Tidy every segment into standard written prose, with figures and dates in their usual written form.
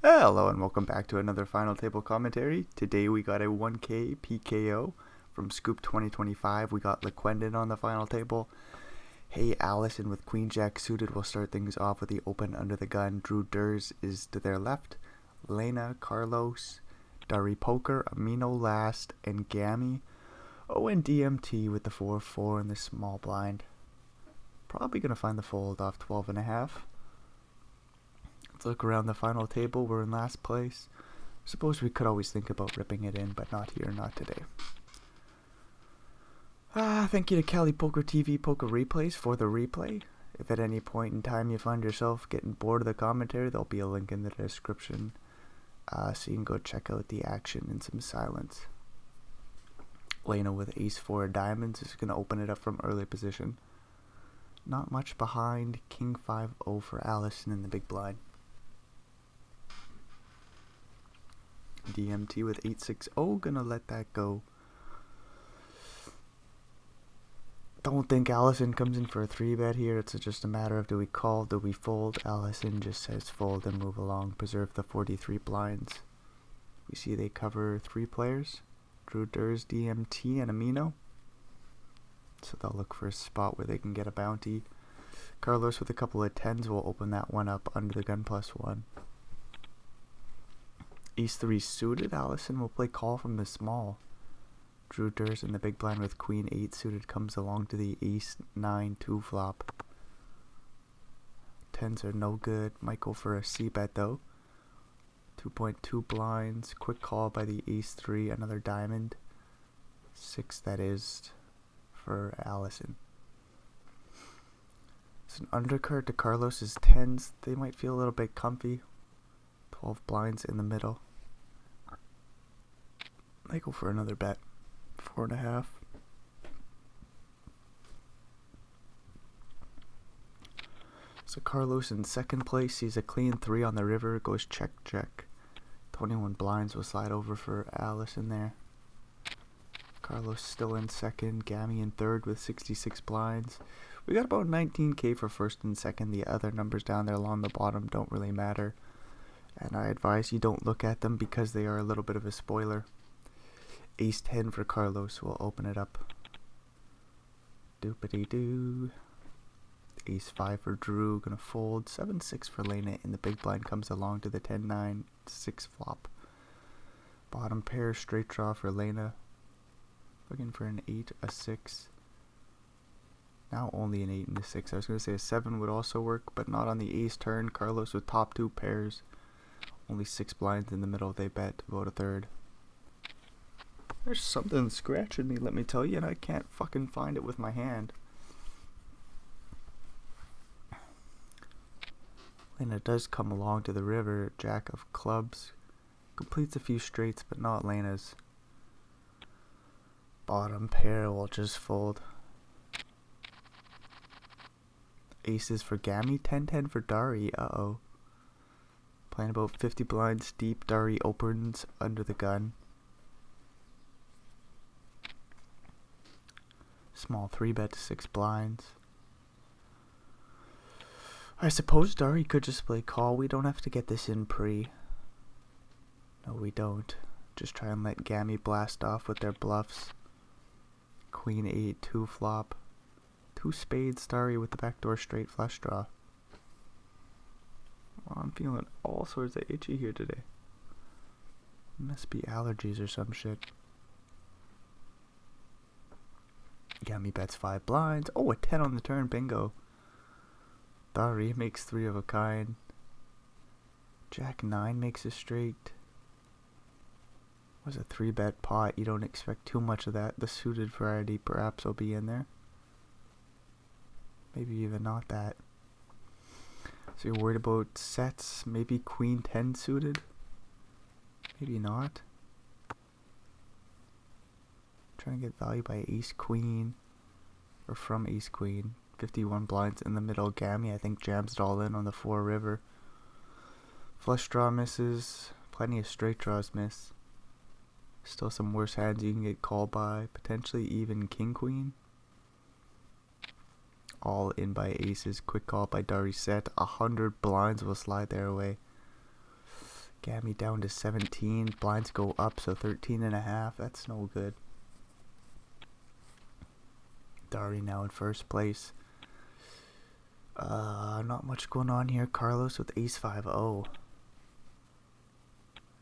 Hello and welcome back to another Final Table commentary. Today we got a 1K PKO from Scoop 2025. We got LeQuendon on the final table. Hey Allison with Queen Jack suited will start things off with the open under the gun. Drew Durs is to their left. Lena, Carlos, Dari Poker, Amino last, and Gammy. Oh, and DMT with the 4-4 in the small blind. Probably going to find the fold off 12.5. Let's look around the final table. We're in last place. Suppose we could always think about ripping it in, but not here, not today. Thank you to KalipokerTV Poker Replays for the replay. If at any point in time you find yourself getting bored of the commentary, there'll be a link in the description, so you can go check out the action in some silence. Lena with ace-4 of diamonds is going to open it up from early position. Not much behind. King 5-0 for Allison in the big blind. DMT with 8-6-0, gonna let that go. Don't think Allison comes in for a 3-bet here. It's just a matter of do we call, do we fold. Allison just says fold and move along. Preserve the 43 blinds. We see they cover 3 players. Drew Durs, DMT, and Amino. So they'll look for a spot where they can get a bounty. Carlos with a couple of 10s will open that one up under the gun +1. Ace-3 suited. Allison will play call from the small. Drew Durs in the big blind with Queen 8 suited comes along to the Ace-9 2 flop. 10s are no good. Might go for a C-bet though. 2.2 blinds. Quick call by the Ace-3. Another diamond. 6 that is for Allison. It's an undercard to Carlos's 10s. They might feel a little bit comfy. 12 blinds in the middle. They go for another bet. 4.5. So Carlos in second place sees a clean 3 on the river. Goes check check. 21 blinds will slide over for Allison there. Carlos still in second. Gammy in third with 66 blinds. We got about 19k for first and second. The other numbers down there along the bottom don't really matter. And I advise you don't look at them because they are a little bit of a spoiler. Ace-10 for Carlos will open it up. Doopity-doo. Ace-5 for Drew, gonna fold. 7-6 for Lena in the big blind comes along to the 10-9, 6 flop. Bottom pair, straight draw for Lena. Looking for an 8, a 6. Now only an 8 and a 6. I was gonna say a 7 would also work, but not on the ace turn. Carlos with top 2 pairs. Only 6 blinds in the middle, they bet about a third. There's something scratching me, let me tell you, and I can't fucking find it with my hand. Lena does come along to the river. Jack of clubs. Completes a few straights, but not Lena's. Bottom pair will just fold. Aces for Gammy. 10-10 for Dari. Uh-oh. Playing about 50 blinds deep. Dari opens under the gun. Small 3-bet to 6 blinds. I suppose Dari could just play call. We don't have to get this in pre. No, we don't. Just try and let Gammy blast off with their bluffs. Queen 8, 2 flop. 2 spades, Dari with the backdoor straight flush draw. Well, I'm feeling all sorts of itchy here today. Must be allergies or some shit. Gammy bets 5 blinds. Oh, a 10 on the turn. Bingo. Dari makes 3 of a kind. Jack 9 makes a straight. Was a 3-bet pot. You don't expect too much of that. The suited variety perhaps will be in there. Maybe even not that. So you're worried about sets. Maybe Queen 10 suited. Maybe not. Trying to get value by Ace Queen. Or from Ace Queen. 51 blinds in the middle. Gammy I think jams it all in on the 4 river. Flush draw misses. Plenty of straight draws miss. Still some worse hands you can get called by. Potentially even King Queen. All in by aces. Quick call by Dari set. 100 blinds will slide their way. Gammy down to 17. Blinds go up, so 13.5. That's no good. Dari now in first place. Not much going on here. Carlos with ace 5-0.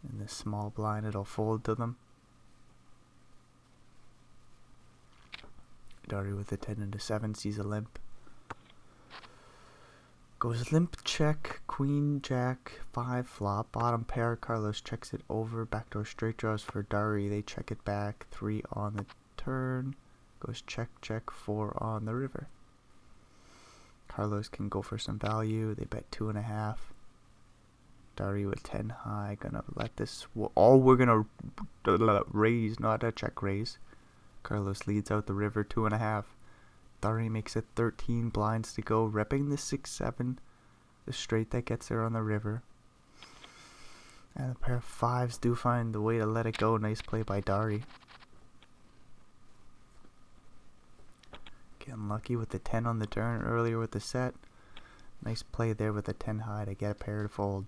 In this small blind, it'll fold to them. Dari with a 10 into 7 sees a limp. Goes limp check, queen, jack, 5 flop, bottom pair. Carlos checks it over. Backdoor straight draws for Dari. They check it back. 3 on the turn. Goes check, check, 4 on the river. Carlos can go for some value. They bet 2.5. Dari with 10 high. Gonna let this. We're gonna raise, not a check raise. Carlos leads out the river 2.5. Dari makes it 13 blinds to go, repping the 6-7, the straight that gets there on the river. And a pair of 5s do find the way to let it go. Nice play by Dari. Getting lucky with the 10 on the turn earlier with the set. Nice play there with the 10 high to get a pair to fold.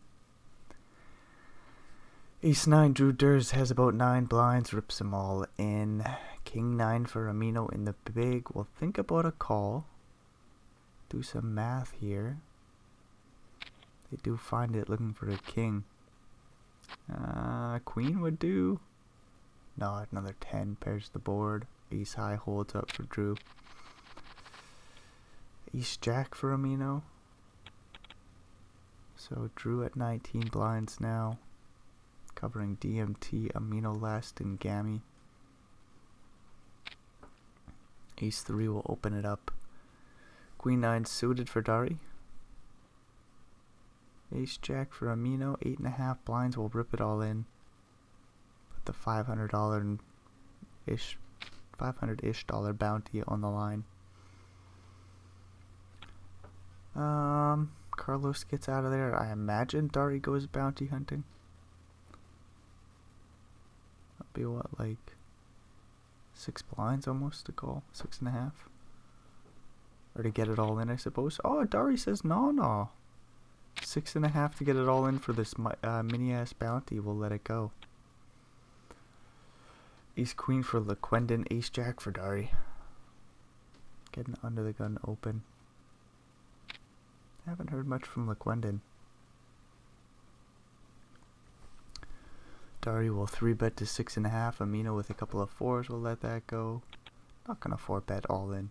Ace 9, Drew Durs has about 9 blinds, rips them all in. King 9 for Amino in the big. We'll think about a call. Do some math here. They do find it looking for a king. Queen would do. No, another 10 pairs the board. Ace high holds up for Drew. Ace jack for Amino. So Drew at 19 blinds now. Covering DMT, Amino last, and Gammy. Ace 3 will open it up. Queen 9 suited for Dari. Ace jack for Amino. 8.5 blinds will rip it all in. Put the $500-ish bounty on the line. Carlos gets out of there. I imagine Dari goes bounty hunting. That'll be what, like 6 blinds almost to call. 6.5. Or to get it all in, I suppose. Oh, Dari says no. 6.5 to get it all in for this mini ass bounty. We'll let it go. Ace queen for LeQuendon. Ace jack for Dari. Getting under the gun open. Haven't heard much from LeQuendon. Dari will 3-bet to 6.5. Amino with a couple of 4s will let that go. Not gonna 4-bet all in.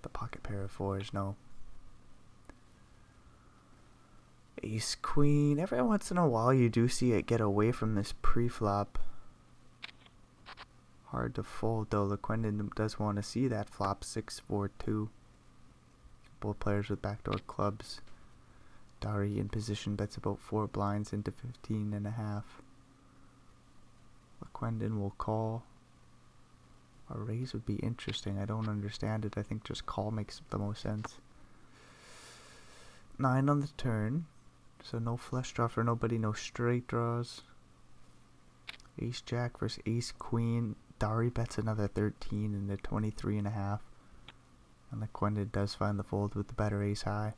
The pocket pair of 4s, no. Ace queen. Every once in a while you do see it get away from this pre-flop. Hard to fold though. LeQuendon does want to see that flop 6-4-2. Both players with backdoor clubs. Dari in position bets about 4 blinds into 15.5. LeQuendon will call. A raise would be interesting. I don't understand it. I think just call makes the most sense. 9 on the turn. So no flush draw for nobody. No straight draws. Ace jack versus ace queen. Dari bets another 13 into 23.5. And LeQuendon does find the fold with the better ace high.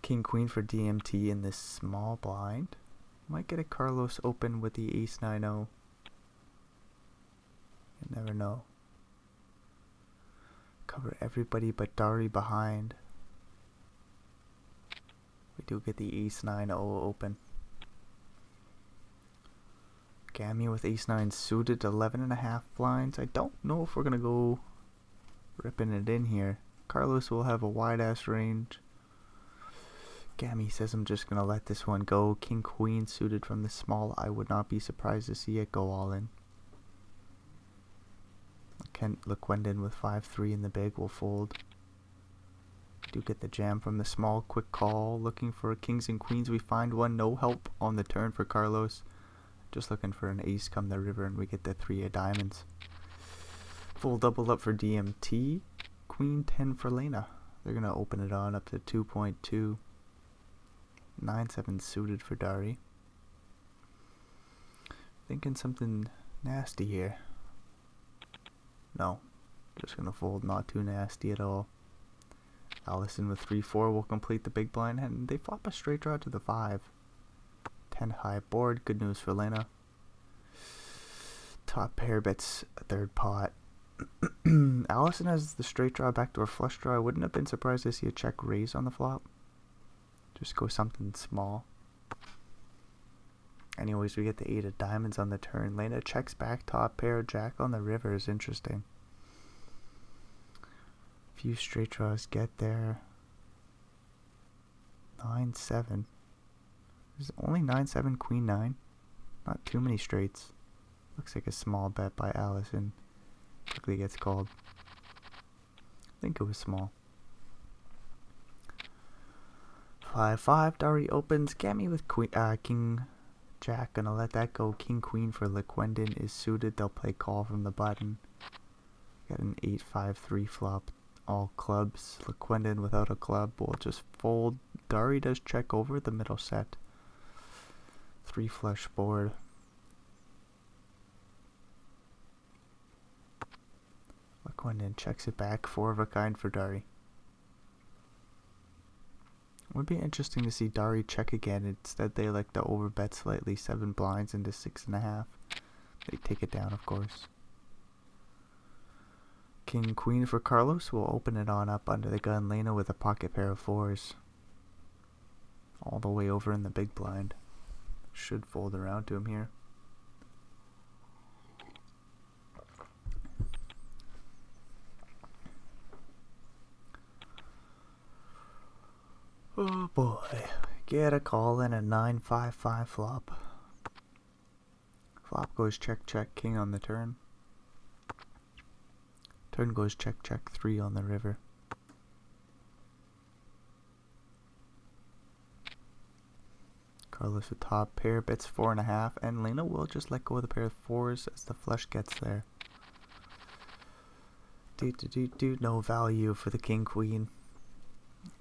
King queen for DMT in this small blind. Might get a Carlos open with the ace 9-0. You never know. Cover everybody but Dari behind. We do get the ace 9-0 open. Gammy with ace 9 suited, 11.5 blinds. I don't know if we're gonna go ripping it in here. Carlos will have a wide ass range. Gammy says I'm just gonna let this one go. King queen suited from the small. I would not be surprised to see it go all in. LeQuendon with 5-3 in the big will fold. Do get the jam from the small. Quick call. Looking for kings and queens. We find one. No help on the turn for Carlos. Just looking for an ace come the river and we get the 3 of diamonds. Full double up for DMT. Queen 10 for Lena. They're going to open it on up to 2.2. 9-7 suited for Dari. Thinking something nasty here. No. Just going to fold. Not too nasty at all. Allison with 3-4 will complete the big blind, and they flop a straight draw to the 5. 10 high board. Good news for Lena. Top pair bets a third pot. Allison has the straight draw, backdoor flush draw. I wouldn't have been surprised to see a check raise on the flop. Just go something small. Anyways, we get the 8 of diamonds on the turn. Lena checks back, top pair, jack on the river is interesting. Few straight draws get there. 9-7. There's only 9-7, queen 9. Not too many straights. Looks like a small bet by Allison. Quickly gets called. I think it was small. 5-5. Dari opens. Gammy with queen, king jack. Gonna let that go. King queen for Lequendon is suited. They'll play call from the button. Got an 8-5-3 flop. All clubs. Lequendon without a club will just fold. Dari does check over the middle set. 3 flush board. Lequendon checks it back. 4 of a kind for Dari. Would be interesting to see Dari check again. Instead, they like to overbet slightly. 7 blinds into 6.5. They take it down, of course. King queen for Carlos will open it on up under the gun. Lena with a pocket pair of 4s. All the way over in the big blind. Should fold around to him here. Oh boy. Get a call in a 9-5-5 flop. Flop goes check check, king on the turn. Turn goes check check, 3 on the river. Carlos with top pair, bets 4.5, and Lena will just let go of the pair of 4s as the flush gets there. No value for the king queen.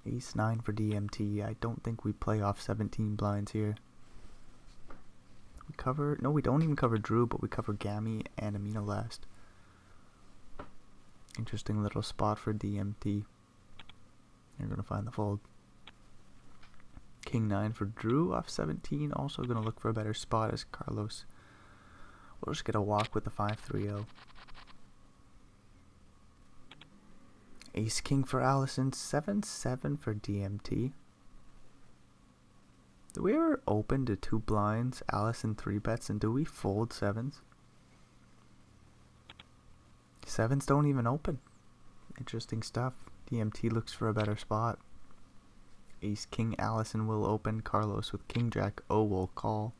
Ace 9 for DMT. I don't think we play off 17 blinds here. We cover, no, we don't even cover Drew, but we cover Gammy and Amino last. Interesting little spot for DMT. You're gonna find the fold. King 9 for Drew off 17. Also gonna look for a better spot as Carlos. We'll just get a walk with the 5-3-0. Ace king for Allison. 7-7 for DMT. Do we ever open to 2 blinds? Allison 3 bets, and do we fold 7s? 7s don't even open. Interesting stuff. DMT looks for a better spot. Ace king Allison will open. Carlos with king jack O will call.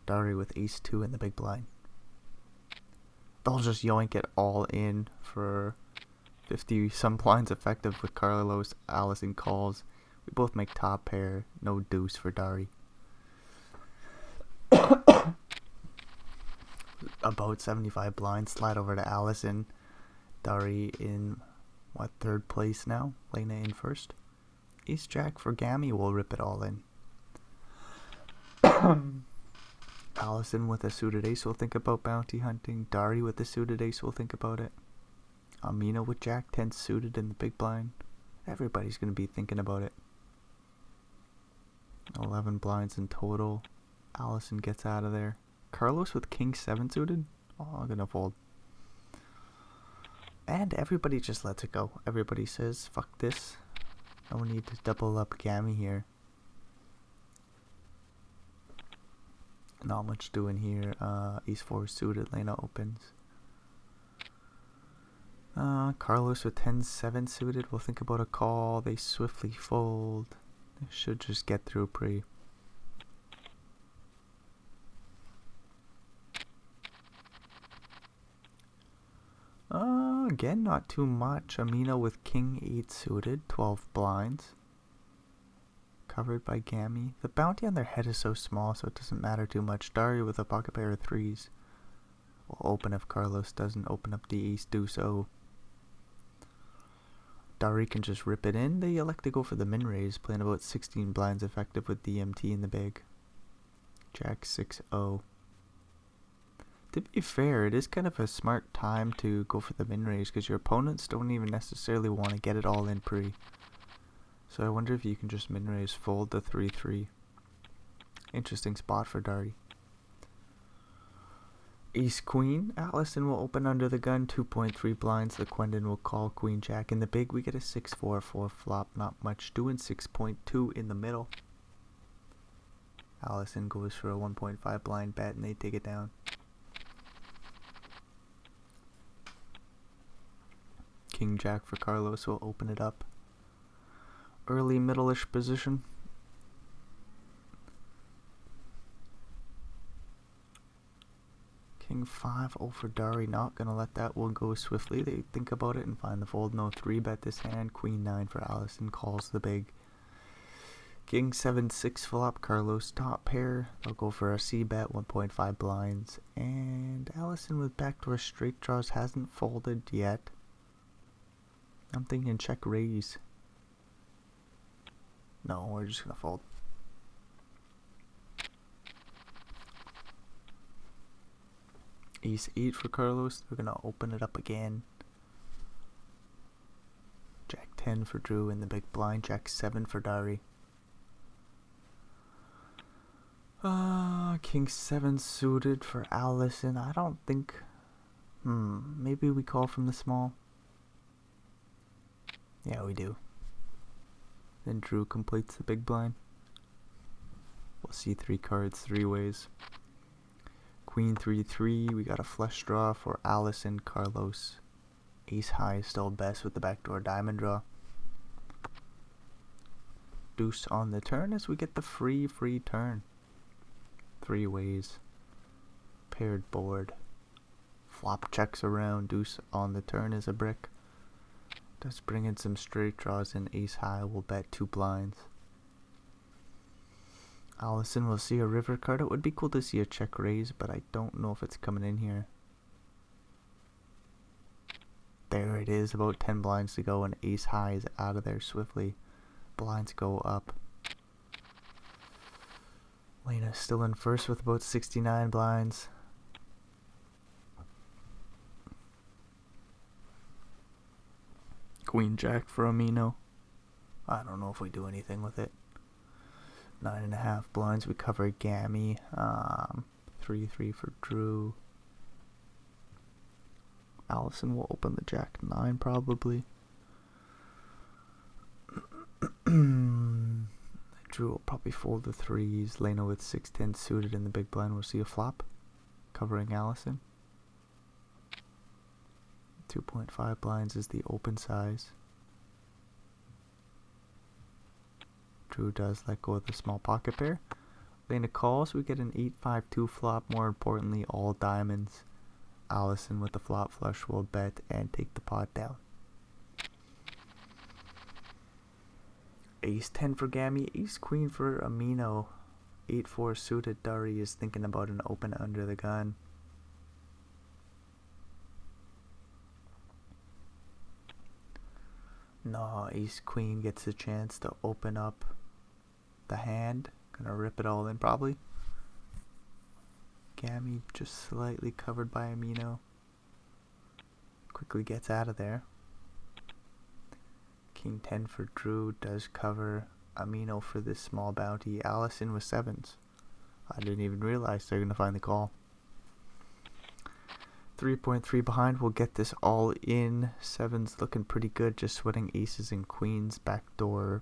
Dari with ace 2 in the big blind. They'll just yoink it all in for 50 some blinds effective with Carlos. Allison calls. We both make top pair. No deuce for Dari. About 75 blinds. Slide over to Allison. Dari in what, 3rd place now? Lena in 1st. Ace jack for Gammy will rip it all in. Allison with a suited ace will think about bounty hunting. Dari with the suited ace will think about it. Amina with jack 10 suited in the big blind. Everybody's going to be thinking about it. 11 blinds in total. Allison gets out of there. Carlos with king 7 suited. Oh, I'm going to fold. And everybody just lets it go. Everybody says, fuck this. No need to double up Gammy here. Not much doing here. Ace 4 suited. Lena opens. Carlos with 10-7 suited. We'll think about a call. They swiftly fold. They should just get through pre. Again, not too much. Amina with king 8 suited. 12 blinds. Covered by Gammy. The bounty on their head is so small, so it doesn't matter too much. Dari with a pocket pair of 3s. Will open if Carlos doesn't open up the ace deuce O. Dari can just rip it in. They elect to go for the min raise, playing about 16 blinds effective with DMT in the big. Jack 6-0. To be fair, it is kind of a smart time to go for the min raise because your opponents don't even necessarily want to get it all in pre. So I wonder if you can just min raise, fold the 3-3. Interesting spot for Dari. Ace Queen. Allison will open under the gun, 2.3 blinds. LaQuendon will call Queen Jack. In the big, we get a 6-4-4 flop. Not much doing. 6.2 in the middle. Allison goes for a 1.5 blind bet and they take it down. King Jack for Carlos will open it up. Early middle-ish position. King 5 over Dari, not gonna let that one go swiftly. They think about it and find the fold. No 3-bet this hand. Queen 9 for Allison, calls the big. King 7-6 flop, Carlos top pair. They'll go for a C-bet, 1.5 blinds. And Allison with backdoor straight draws hasn't folded yet. I'm thinking check raise. No, we're just gonna fold. Ace 8 for Carlos. They're gonna open it up again. Jack 10 for Drew in the big blind. Jack 7 for Dari. King 7 suited for Allison. I don't think. Maybe we call from the small. Yeah, we do. Then Drew completes the big blind. We'll see 3 cards 3 ways. Queen 3-3. We got a flush draw for Allison, Carlos. Ace high is still best with the backdoor diamond draw. Deuce on the turn as we get the free turn. 3 ways. Paired board. Flop checks around. Deuce on the turn is a brick. Does bring in some straight draws, and ace high will bet 2 blinds. Allison will see a river card. It would be cool to see a check raise, but I don't know if it's coming in here. There it is, about 10 blinds to go, and ace high is out of there swiftly. Blinds go up. Lena still in first with about 69 blinds. Queen Jack for Amino. I don't know if we do anything with it. 9.5 blinds. We cover Gammy. 3-3 for Drew. Allison will open the Jack 9 probably. Drew will probably fold the 3s. Lena with 6-10 suited in the big blind. We'll see a flop covering Allison. 2.5 blinds is the open size. Drew does let go of the small pocket pair. Lena calls. We get an 8-5-2 flop. More importantly, all diamonds. Allison with the flop flush will bet and take the pot down. Ace 10 for Gammy. Ace Queen for Amino. 8-4 suited. Dari is thinking about an open under the gun. No, Ace Queen gets a chance to open up the hand. Gonna rip it all in probably. Gammy just slightly covered by Amino. Quickly gets out of there. King 10 for Drew does cover Amino for this small bounty. Allison with 7s. I didn't even realize they're gonna find the call. 3.3 behind. We'll get this all in. 7's looking pretty good. Just sweating aces and queens. Backdoor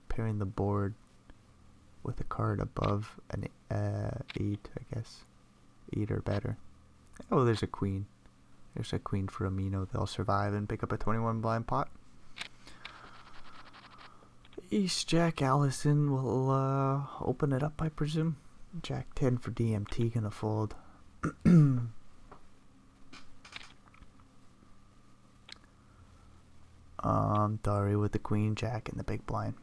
pairing the board with a card above an 8, I guess. 8 or better. Oh, there's a queen. There's a queen for Amino. They'll survive and pick up a 21 blind pot. Ace Jack Allison will open it up, I presume. Jack 10 for DMT gonna fold. Dari with the Queen Jack in the big blind.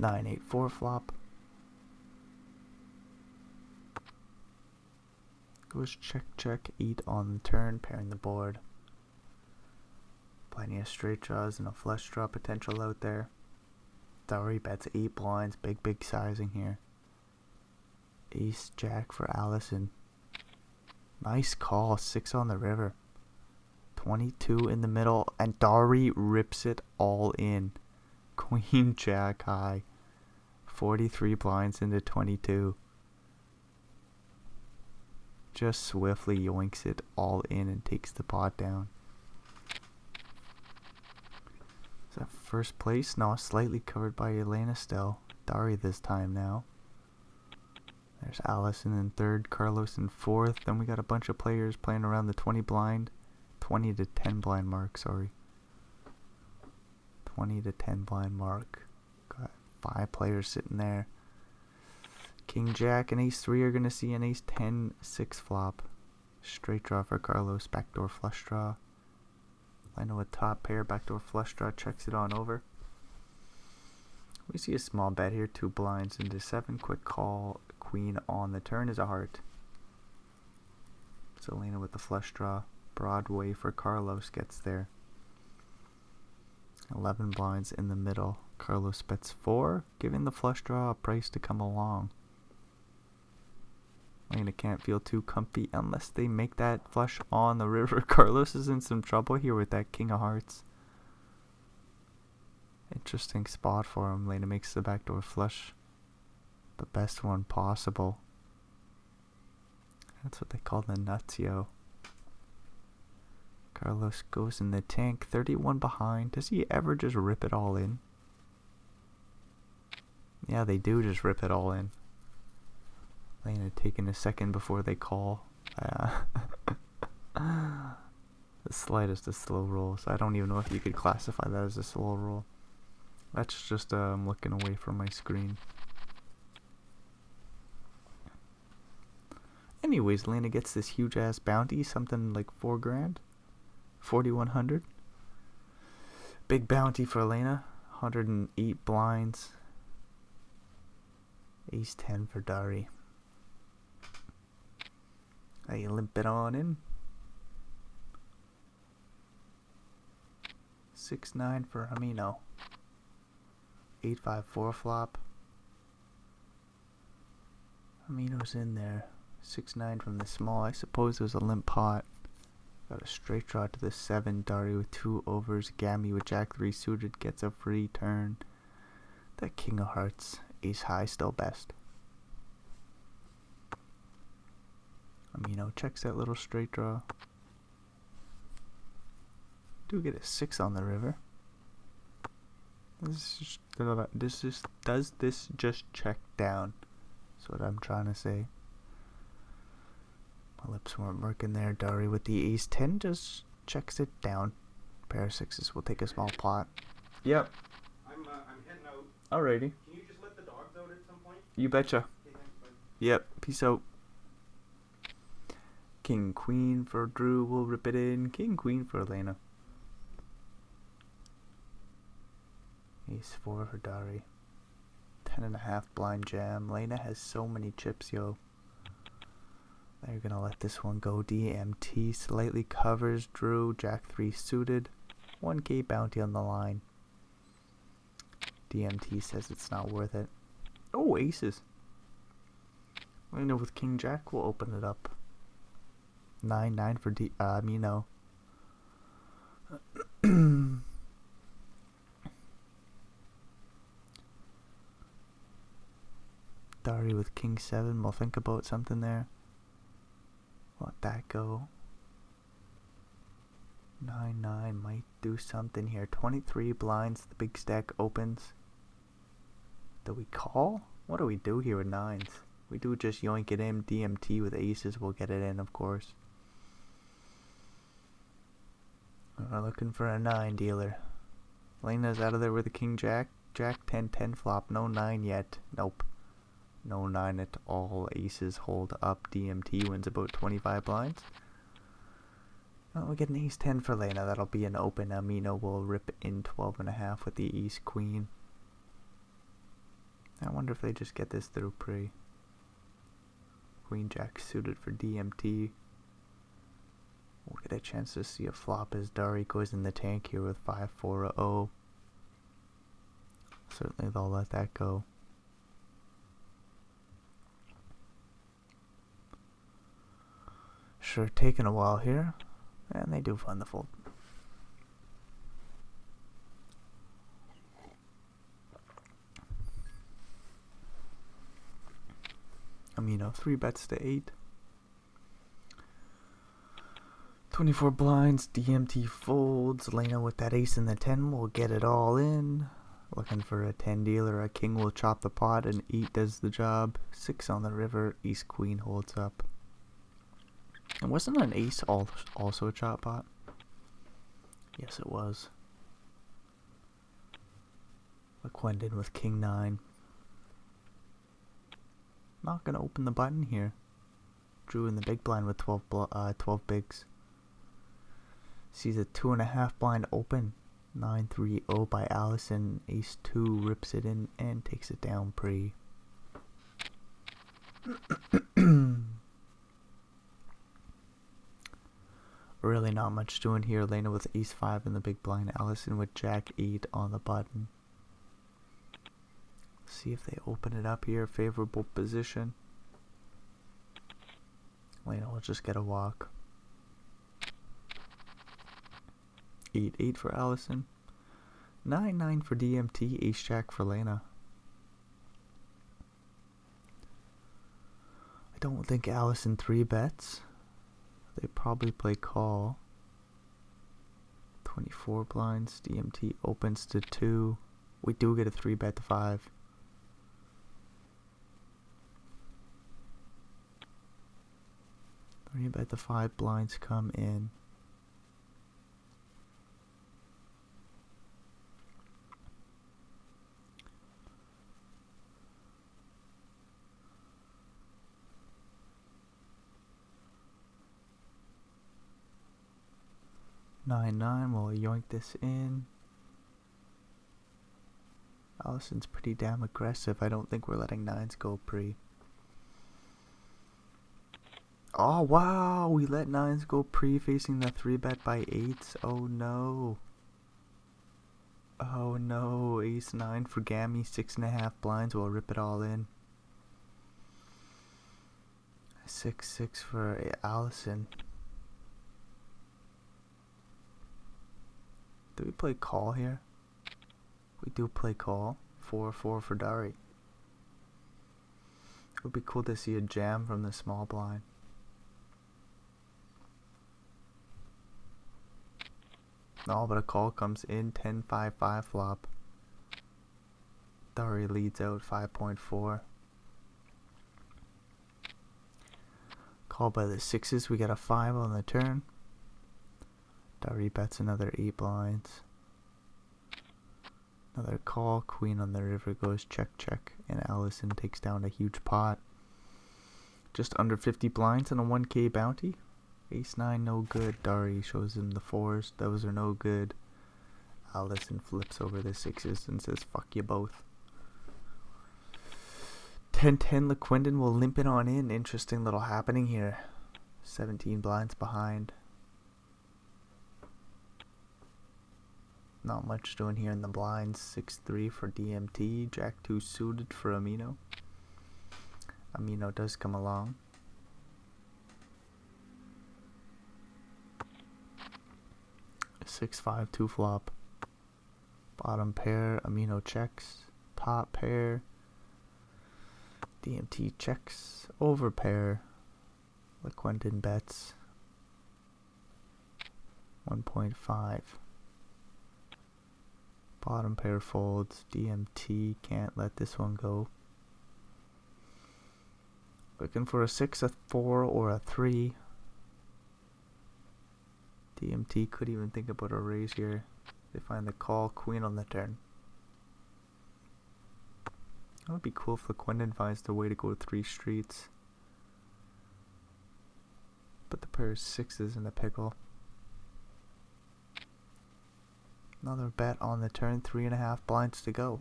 9-8-4 flop. Goes check check 8 on the turn, pairing the board. Plenty of straight draws and a flush draw potential out there. Dari bets 8 blinds, big sizing here. Ace jack for Allison. Nice call. 6 on the river. 22 in the middle, and Dari rips it all in. Queen jack high. 43 blinds into 22. Just swiftly yoinks it all in and takes the pot down. Is that first place? No, slightly covered by Elena still. Dari this time now. There's Allison in third, Carlos in fourth. Then we got a bunch of players playing around the 20 to 10 blind mark, sorry. 20 to 10 blind mark. Got 5 players sitting there. King Jack and Ace 3 are going to see an Ace 10 6 flop. Straight draw for Carlos, backdoor flush draw. I know a top pair, backdoor flush draw, checks it on over. We see a small bet here, 2 blinds into 7, quick call, queen on the turn is a heart. Selena with the flush draw. Broadway for Carlos gets there. 11 blinds in the middle. Carlos bets 4, giving the flush draw a price to come along. Lena can't feel too comfy unless they make that flush on the river. Carlos is in some trouble here with that king of hearts. Interesting spot for him. Lena makes the backdoor flush. The best one possible. That's what they call the nuts, yo. Carlos goes in the tank, 31 behind. Does he ever just rip it all in? Yeah, they do just rip it all in. Lena taking a second before they call. The slightest of slow rolls. I don't even know if you could classify that as a slow roll. That's just I'm looking away from my screen. Anyways, Lena gets this huge ass bounty, something like 4 grand. 4,100. Big bounty for Elena. 108 blinds. Ace 10 for Dari. I limp it on in. 6-9 for Amino. 8-5-4 flop. Amino's in there. 6-9 from the small. I suppose it was a limp pot. Got a straight draw to the 7. Dari with 2 overs. Gammy with jack 3 suited gets a free turn. That king of hearts. Ace high still best. Amino checks that little straight draw. Do get a 6 on the river. Does this just check down? That's what I'm trying to say. My lips weren't working there. Dari with the ace 10 just checks it down. Pair of 6s will take a small pot. Yep. I'm heading out. Alrighty. Can you just let the dogs out at some point? You betcha. Okay, thanks, bud. Yep. Peace out. King queen for Drew. We'll rip it in. King queen for Elena. Ace 4 for Dari. 10.5 blind jam. Elena has so many chips, yo. They're gonna let this one go. DMT slightly covers Drew. Jack 3 suited. 1k bounty on the line. DMT says it's not worth it. Oh, aces. Elena with King Jack will open it up. 9-9 for Amino. Dari with King 7. We'll think about something there. Let that go. 9-9 might do something here. 23 blinds. The big stack opens. Do we call? What do we do here with 9s? We do just yoink it in. DMT with aces. We'll get it in, of course. We're looking for a 9 dealer. Lena's out of there with a King Jack. Jack 10-10 flop. No 9 yet. Nope. No 9 at all. Aces hold up. DMT wins about 25 blinds. Oh, we get an ace 10 for Lena. That'll be an open. Amino will rip in 12.5 with the ace queen. I wonder if they just get this through pre. Queen Jack suited for DMT. We'll get a chance to see a flop as Dari goes in the tank here with 5-4-0. Certainly they'll let that go. Fish are taking a while here, and they do find the fold. Amino 3 bets to 8. 24 blinds, DMT folds. Lena with that ace and the 10 will get it all in. Looking for a 10 dealer. A king will chop the pot and 8 does the job. 6 on the river. Ace queen holds up. And wasn't an ace also a chop pot? Yes, it was. LaQuendon with king 9. Not gonna open the button here. Drew in the big blind with 12 bigs. Sees a 2.5 blind open. 9-3-0 by Allison. Ace 2 rips it in and takes it down pre. Really not much doing here. Lena with ace 5 in the big blind. Allison with jack 8 on the button. See if they open it up here. Favorable position. Lena will just get a walk. 8-8 for Allison. 9-9 for DMT. Ace jack for Lena. I don't think Allison 3 bets. They probably play call. 24 blinds. DMT opens to 2. We do get a 3 bet to 5. Three bet the 5 blinds come in. Nine, we'll yoink this in. Allison's pretty damn aggressive. I don't think we're letting 9s go pre. Oh wow, we let 9s go pre facing the 3 bet by 8s. Oh no. Oh no, ace 9 for Gammy, 6.5 blinds, we'll rip it all in. 6-6 for Allison. Do we play call here? We do play call. 4-4 for Dari. It would be cool to see a jam from the small blind. No, but a call comes in. 10-5-5 flop. Dari leads out 5.4. Call by the 6s. We got a 5 on the turn. Dari bets another 8 blinds. Another call. Queen on the river goes check check. And Allison takes down a huge pot. Just under 50 blinds and a 1k bounty. Ace 9 no good. Dari shows him the 4s. Those are no good. Allison flips over the 6s and says fuck you both. 10-10 LaQuendon will limp it on in. Interesting little happening here. 17 blinds behind. Not much doing here in the blinds. 6-3 for DMT. Jack 2 suited for Amino. Amino does come along. 6-5 2 flop. Bottom pair. Amino checks. Top pair. DMT checks. Over pair. LaQuendon bets. 1.5. Bottom pair folds. DMT can't let this one go. Looking for a 6, a 4, or a 3. DMT could even think about a raise here. They find the call. Queen on the turn. That would be cool if LaQuendon finds the way to go 3 streets. Put the pair of 6s in the pickle. Another bet on the turn. 3.5 blinds to go.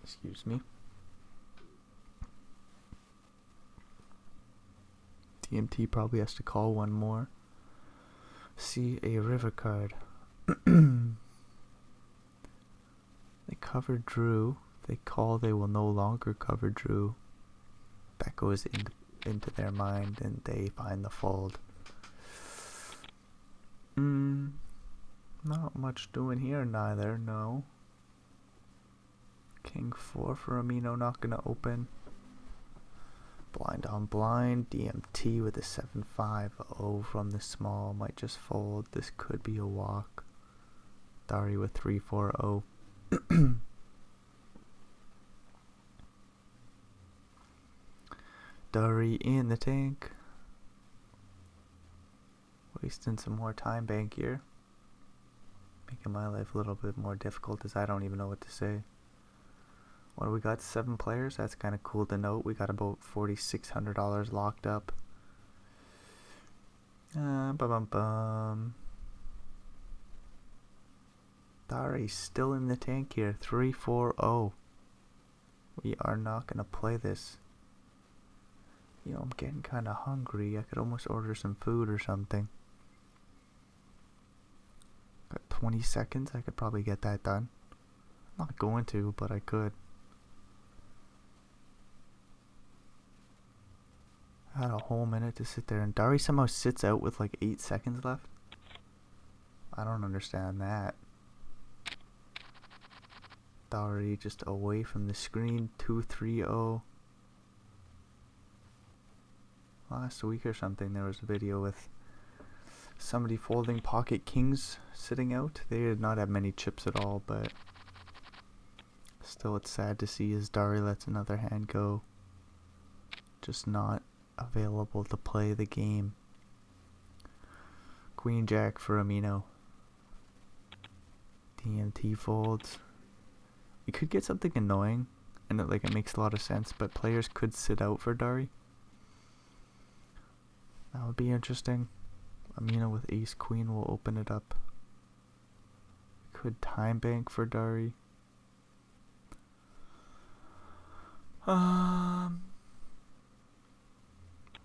Excuse me. DMT probably has to call one more. See a river card. They cover Drew. If they call, they will no longer cover Drew. That goes into their mind and they find the fold. Not much doing here neither, no. King 4 for Amino, not gonna open. Blind on blind, DMT with a 7-5-0 from the small, might just fold. This could be a walk. Dari with 3-4-0. Dari in the tank. Wasting some more time bank here. Making my life a little bit more difficult as I don't even know what to say. What do we got? 7 players? That's kind of cool to note. We got about $4,600 locked up. Dari still in the tank here. 3-4-0. We are not going to play this. You know, I'm getting kind of hungry. I could almost order some food or something. Got 20 seconds. I could probably get that done. Not going to, but I could. I had a whole minute to sit there, and Dari somehow sits out with like 8 seconds left. I don't understand that. Dari just away from the screen. 2-3-0. Last week or something there was a video with somebody folding pocket kings sitting out. They did not have many chips at all, but still it's sad to see as Dari lets another hand go. Just not available to play the game. Queen Jack for Amino. DMT folds. We could get something annoying, and it makes a lot of sense, but players could sit out for Dari. That would be interesting. Amino with ace queen will open it up. Could time bank for Dari.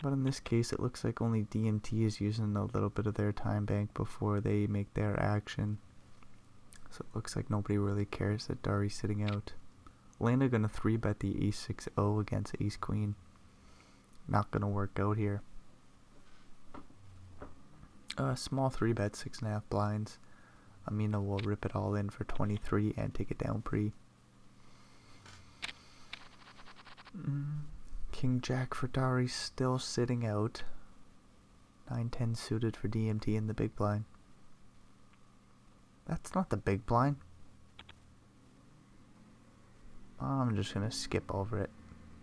But in this case, it looks like only DMT is using a little bit of their time bank before they make their action. So it looks like nobody really cares that Dari's sitting out. Lena gonna 3-bet the ace 6-0 against ace queen. Not gonna work out here. Small 3-bet, 6.5 blinds. Amino will rip it all in for 23 and take it down pre. King Jack for Dari still sitting out. 9-10 suited for DMT in the big blind. That's not the big blind. I'm just gonna skip over it.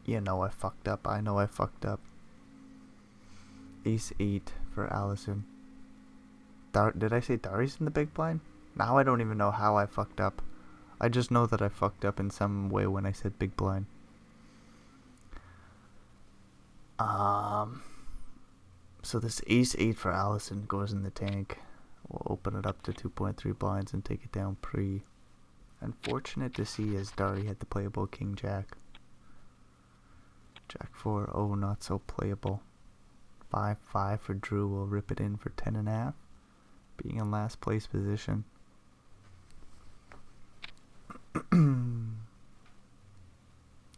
You know I fucked up. I know I fucked up. Ace 8 for Allison. Did I say Dari's in the big blind? Now I don't even know how I fucked up. I just know that I fucked up in some way when I said big blind. So this ace 8 for Allison goes in the tank. We'll open it up to 2.3 blinds and take it down pre. Unfortunate to see as Dari had the playable King Jack. Jack 4, oh, not so playable. 5-5 for Drew will rip it in for 10.5. Being in last place position.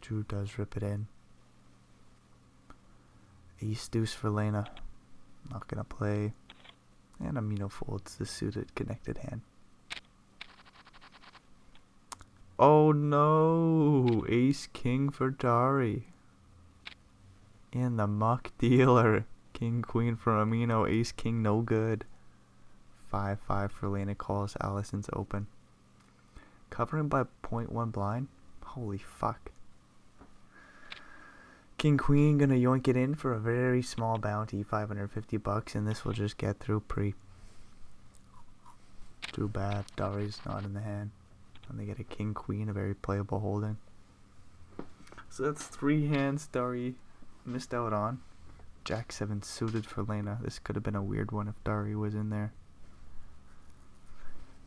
Drew does rip it in. Ace deuce for Lena. Not gonna play. And Amino folds the suited connected hand. Oh no! Ace king for Dari. And the muck dealer. King queen for Amino. Ace king no good. 5-5 for Lena calls. Allison's open. Covering by 0.1 blind. Holy fuck. King queen gonna yoink it in for a very small bounty, $550, and this will just get through pre. Too bad Dari's not in the hand. And they get a king queen, a very playable holding. So that's 3 hands Dari missed out on. Jack 7 suited for Lena. This could have been a weird one if Dari was in there.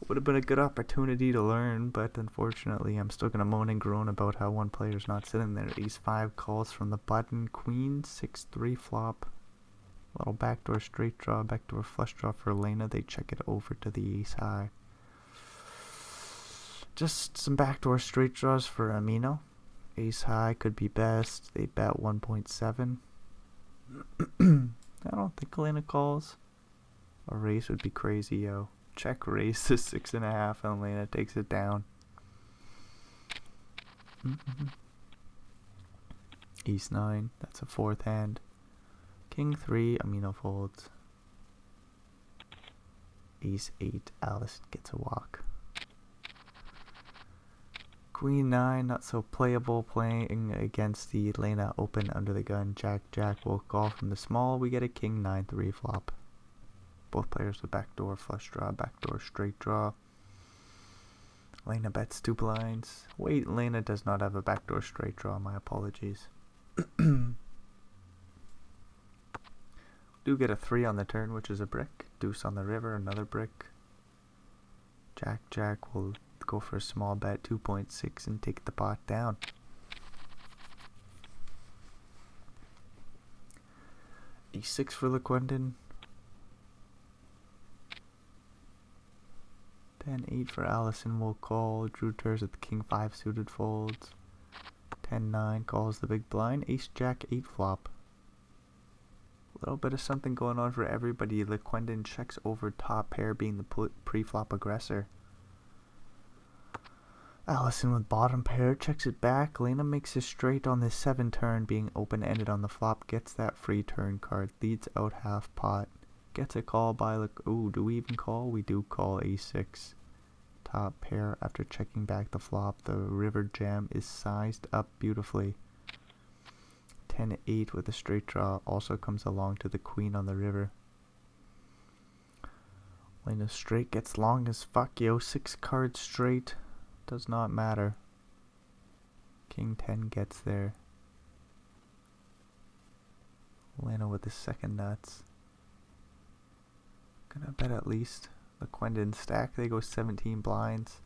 Would have been a good opportunity to learn, but unfortunately I'm still gonna moan and groan about how one player's not sitting there. Ace 5 calls from the button. Queen 6-3 flop. Little backdoor straight draw, backdoor flush draw for Lena. They check it over to the ace high. Just some backdoor straight draws for Amino. Ace high could be best. They bet 1.7. I don't think Lena calls. A race would be crazy, yo. Check raise to 6.5 and Lena takes it down. Ace 9, that's a fourth hand. King 3, Amino folds. Ace 8, Alice gets a walk. Queen 9, not so playable, playing against the Lena open under the gun. Jack Jack will call from the small. We get a King 9 3 flop. Both players with backdoor flush draw, backdoor straight draw. Lena bets 2 blinds. Wait, Lena does not have a backdoor straight draw, my apologies. Do get a 3 on the turn, which is a brick. Deuce on the river, another brick. Jack Jack will go for a small bet, 2.6, and take the pot down. E6 for LeQuendon. 10-8 for Allison will call. Drew turns with King 5 suited folds. 10-9 calls the big blind. Ace Jack 8 flop. A little bit of something going on for everybody. LeQuendon checks over top pair, being the pre-flop aggressor. Allison with bottom pair checks it back. Lena makes a straight on the 7 turn, being open-ended on the flop. Gets that free turn card. Leads out half pot. Gets a call by ooh, do we even call? We do call A6. Top pair after checking back the flop. The river jam is sized up beautifully. 10-8 with a straight draw also comes along to the queen on the river. Lena straight gets long as fuck, yo. 6 cards straight. Does not matter. King 10 gets there. Lena with the second nuts. Gonna bet at least. LeQuendon stack, they go 17 blinds.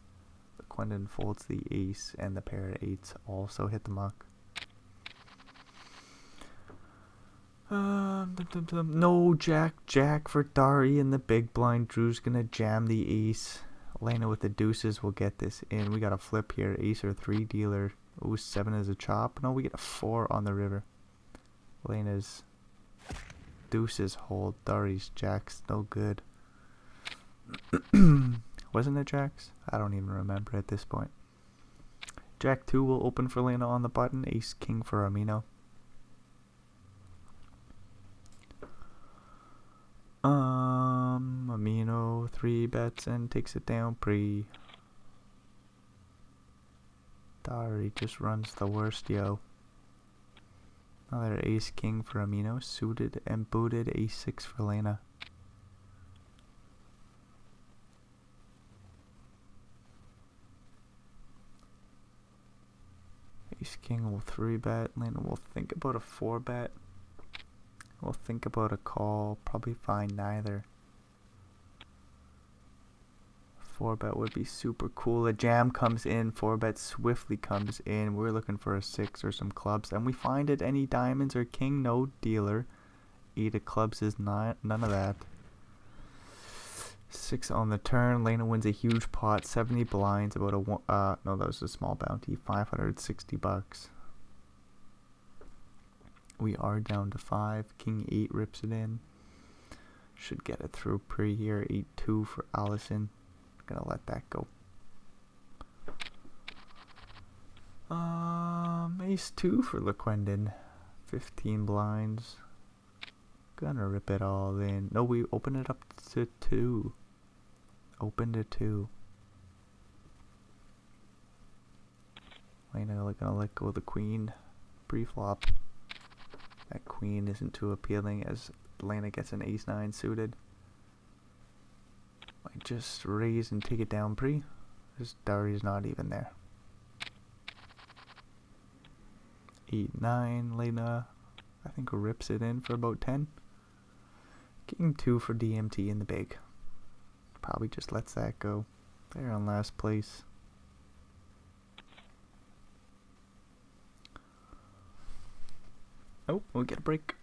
LeQuendon folds the ace and the pair of 8s also hit the muck. No Jack Jack for Dari in the big blind. Drew's gonna jam the ace. Lena with the deuces will get this in. We got a flip here. Ace or 3 dealer. Ooh, 7 is a chop. No, we get a 4 on the river. Lena's deuces hold. Dari's jacks no good. Wasn't it jacks? I don't even remember at this point. Jack 2 will open for Lena on the button. Ace King for Amino. Amino 3 bets and takes it down pre. Dari just runs the worst, yo. Another Ace King for Amino. Suited and booted. A6 for Lena. Ace King will 3 bet. Lena will think about a 4 bet. We'll think about a call. Probably find neither. 4 bet would be super cool. A jam comes in. 4 bet swiftly comes in. We're looking for a 6 or some clubs. And we find it. Any diamonds or king? No dealer. 8 of clubs is not. None of that. 6 on the turn. Lena wins a huge pot. 70 blinds. About a no, that was a small bounty. 560 bucks. We are down to 5. King 8 rips it in. Should get it through pre here. 8-2 for Allison. Gonna let that go. Ace 2 for LeQuendon. 15 blinds. Gonna rip it all in. No, we open it up to 2. Open to 2. Lena gonna let go of the queen. Pre-flop. That queen isn't too appealing as Lena gets an ace 9 suited. Might just raise and take it down pre. This Dari's not even there. 8-9, Lena I think rips it in for about 10. King 2 for DMT in the big. Probably just lets that go. They're in last place. Oh, we'll get a break.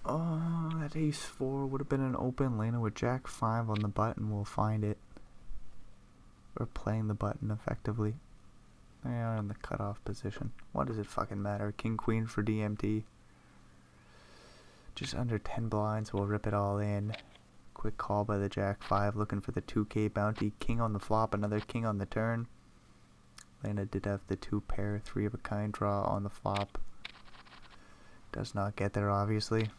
Oh, that That ace 4 would have been an open. Lena with jack 5 on the button will find it. We're playing the button effectively. They are in the cutoff position. What does it fucking matter? King queen for DMT. Just under 10 blinds. We'll rip it all in. Quick call by the jack 5, looking for the 2k bounty. King on the flop, another king on the turn. Lena did have the 2 pair, 3 of a kind draw on the flop. Does not get there, obviously.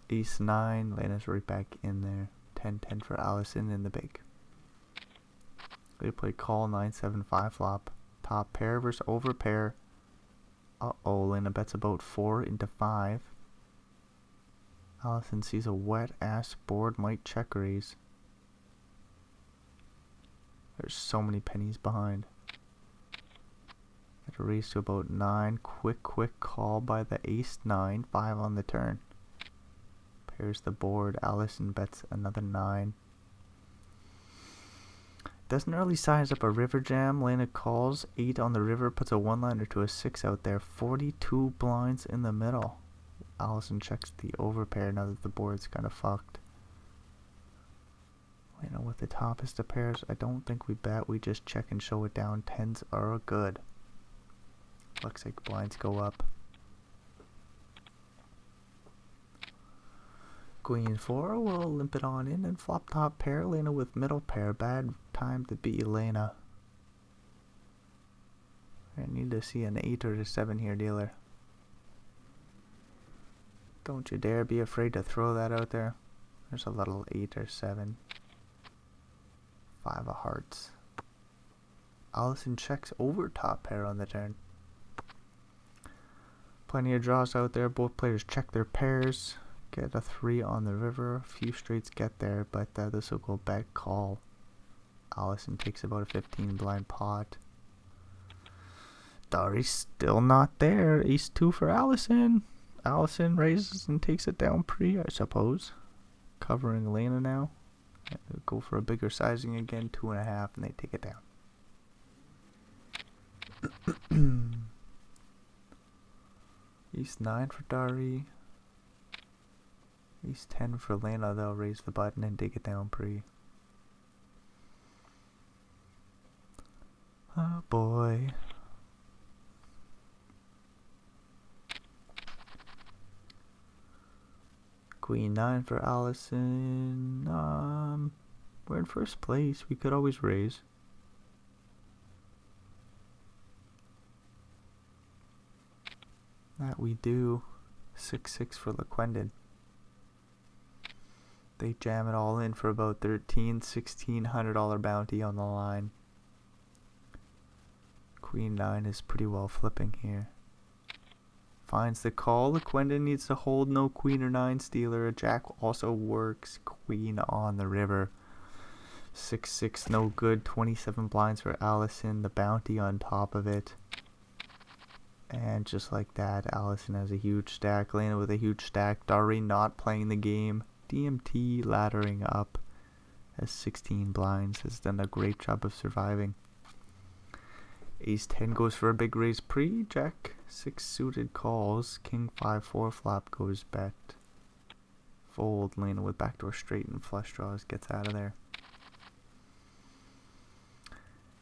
Ace 9, Lena's right back in there. 10-10 for Allison in the big. They play call 9-7-5 flop. Top pair versus over pair. Uh-oh, Lena bets about 4 into 5. Allison sees a wet ass board, might check raise. There's so many pennies behind. Got a raise to about 9. Quick call by the ace 9. 5 on the turn. Pairs the board. Allison bets another 9. Doesn't really size up a river jam. Lena calls 8 on the river, puts a 1-liner to a 6 out there. 42 blinds in the middle. Allison checks the overpair now that the board's kind of fucked. Lena with the toppest of pairs. I don't think we bet. We just check and show it down. 10s are good. Looks like blinds go up. Queen 4 will limp it on in and flop top pair. Lena with middle pair. Bad time to beat Lena. I need to see an 8 or a 7 here, dealer. Don't you dare be afraid to throw that out there. There's a little 8 or 7. 5 of hearts. Allison checks over top pair on the turn. Plenty of draws out there. Both players check their pairs. Get a 3 on the river. A few straights get there, but this will go back call. Allison takes about a 15 blind pot. Dari's still not there. Ace 2 for Allison. Allison raises and takes it down pre, I suppose. Covering Lena now. Go for a bigger sizing again. 2.5, and they take it down. Ace 9 for Dari. Ace 10 for Lena. They'll raise the button and dig it down pre. Oh boy. Queen 9 for Allison. We're in first place. We could always raise. That we do. 6-6 for LaQuendon. They jam it all in for about $1,600 bounty on the line. Queen 9 is pretty well flipping here. Finds the call. LaQuendon needs to hold. No queen or 9 stealer. A jack also works. Queen on the river. 6-6 no good. 27 blinds for Allison. The bounty on top of it. And just like that, Allison has a huge stack. Lena with a huge stack. Dari not playing the game. DMT laddering up. Has 16 blinds. Has done a great job of surviving. Ace 10 goes for a big raise pre. Jack 6 suited calls. King 5-4 flop goes bet. Fold. Lena with backdoor straight and flush draws gets out of there.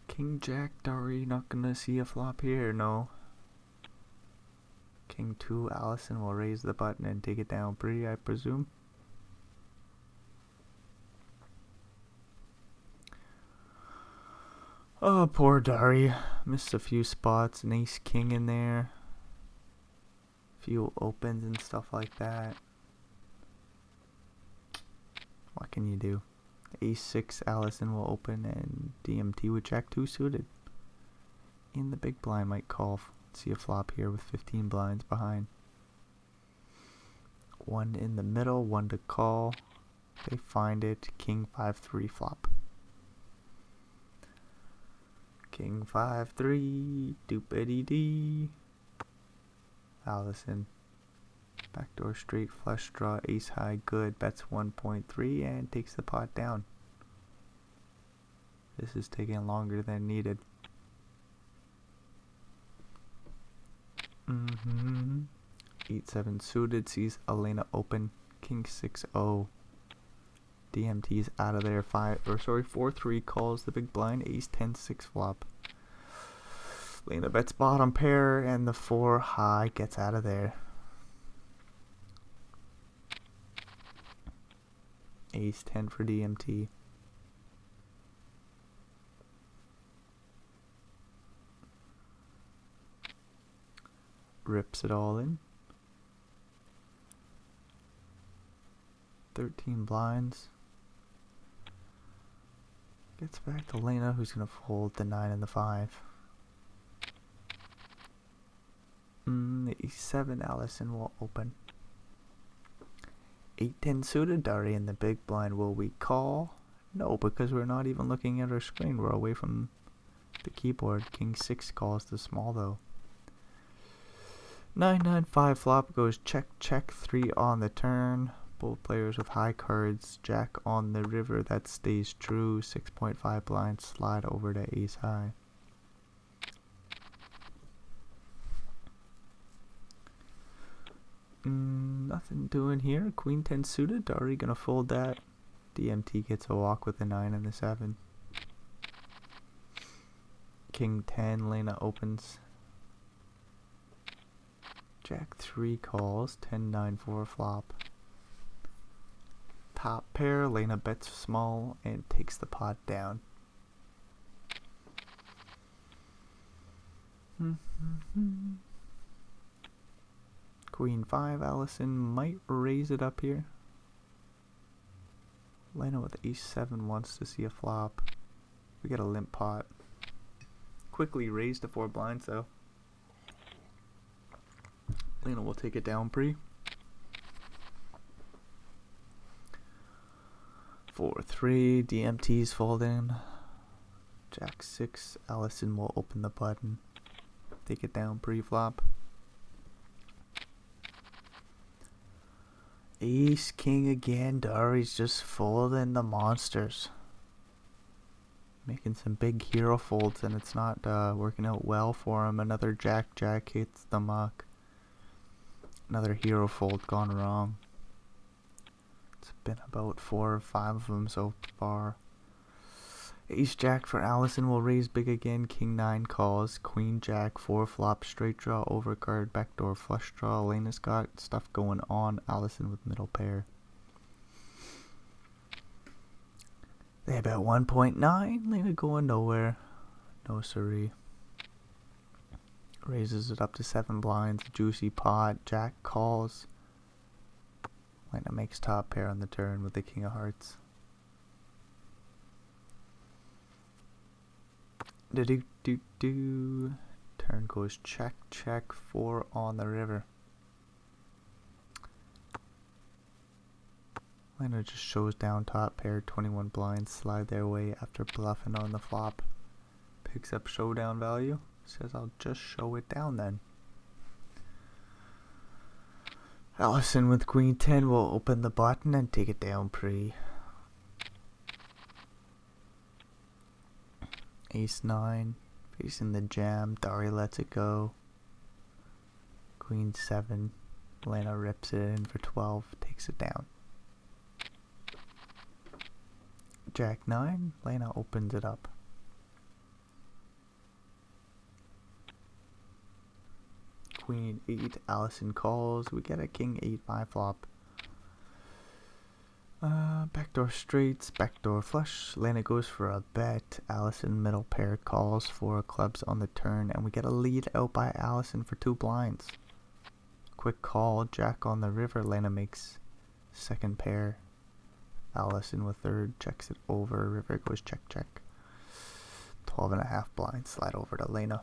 King Jack Dari not gonna see a flop here, no. King 2 Allison will raise the button and take it down pre, I presume. Oh, poor Dari. Missed a few spots. An ace king in there. Few opens and stuff like that. What can you do? Ace 6 Allison will open and DMT with jack 2 suited. In the big blind might call. See a flop here with 15 blinds behind. 1 in the middle, 1 to call. They find it. King 5-3 flop. King 5-3, doopity dee. Allison. Backdoor straight flush draw, ace high good, bets 1.3 and takes the pot down. This is taking longer than needed. 8-7 suited, sees Elena open. King 6-0. DMT's out of there. 4-3 calls the big blind. Ace 10-6 flop. Lena bets bottom pair, and the 4 high gets out of there. Ace 10 for DMT. Rips it all in. 13 blinds. Gets back to Lena, who's going to fold the 9 and the 5. The E7, Allison will open. 8-10 suited, Dari in the big blind. Will we call? No, because we're not even looking at our screen. We're away from the keyboard. King 6 calls the small though. 9-9-5 flop goes check, check. 3 on the turn. Both players with high cards. Jack on the river, that stays true. 6.5 blinds slide over to ace high. Nothing doing here. Queen 10 suited. Dari gonna fold that. DMT gets a walk with the 9 and the 7. King 10. Lena opens. Jack 3 calls. 10-9-4 flop. Top pair. Lena bets small and takes the pot down. Queen 5, Allison might raise it up here. Lena with ace 7 wants to see a flop. We get a limp pot. Quickly raise to 4 blinds though. Lena will take it down pre. 4-3, DMT's folding. Jack 6, Allison will open the button. Take it down pre-flop. Ace King again. Dari's just folding the monsters. Making some big hero folds, and it's not working out well for him. Another Jack Jack hits the muck. Another hero fold gone wrong. It's been about 4 or 5 of them so far. Ace Jack for Allison will raise big again. King 9 calls. Queen Jack 4 flop, straight draw, overcard, backdoor flush draw. Lena's got stuff going on. Allison with middle pair. They bet 1.9. Lena going nowhere. No siree. Raises it up to 7 blinds. Juicy pot. Jack calls. Lena makes top pair on the turn with the King of Hearts. Do. Turn goes check, check. 4 on the river. Lena just shows down top pair. 21 blinds slide their way after bluffing on the flop. Picks up showdown value. Says I'll just show it down then. Allison with Queen 10 will open the button and take it down pre. Ace 9 facing the jam. Dari lets it go. Queen 7. Lena rips it in for 12. Takes it down. Jack 9. Lena opens it up. Queen 8. Allison calls. We get a King 8-5 flop. Backdoor straights, backdoor flush. Lena goes for a bet. Allison middle pair calls. 4 clubs on the turn, and we get a lead out by Allison for 2 blinds. Quick call. Jack on the river. Lena makes second pair. Allison with third checks it over. River goes check, check. 12.5 blinds slide over to Lena.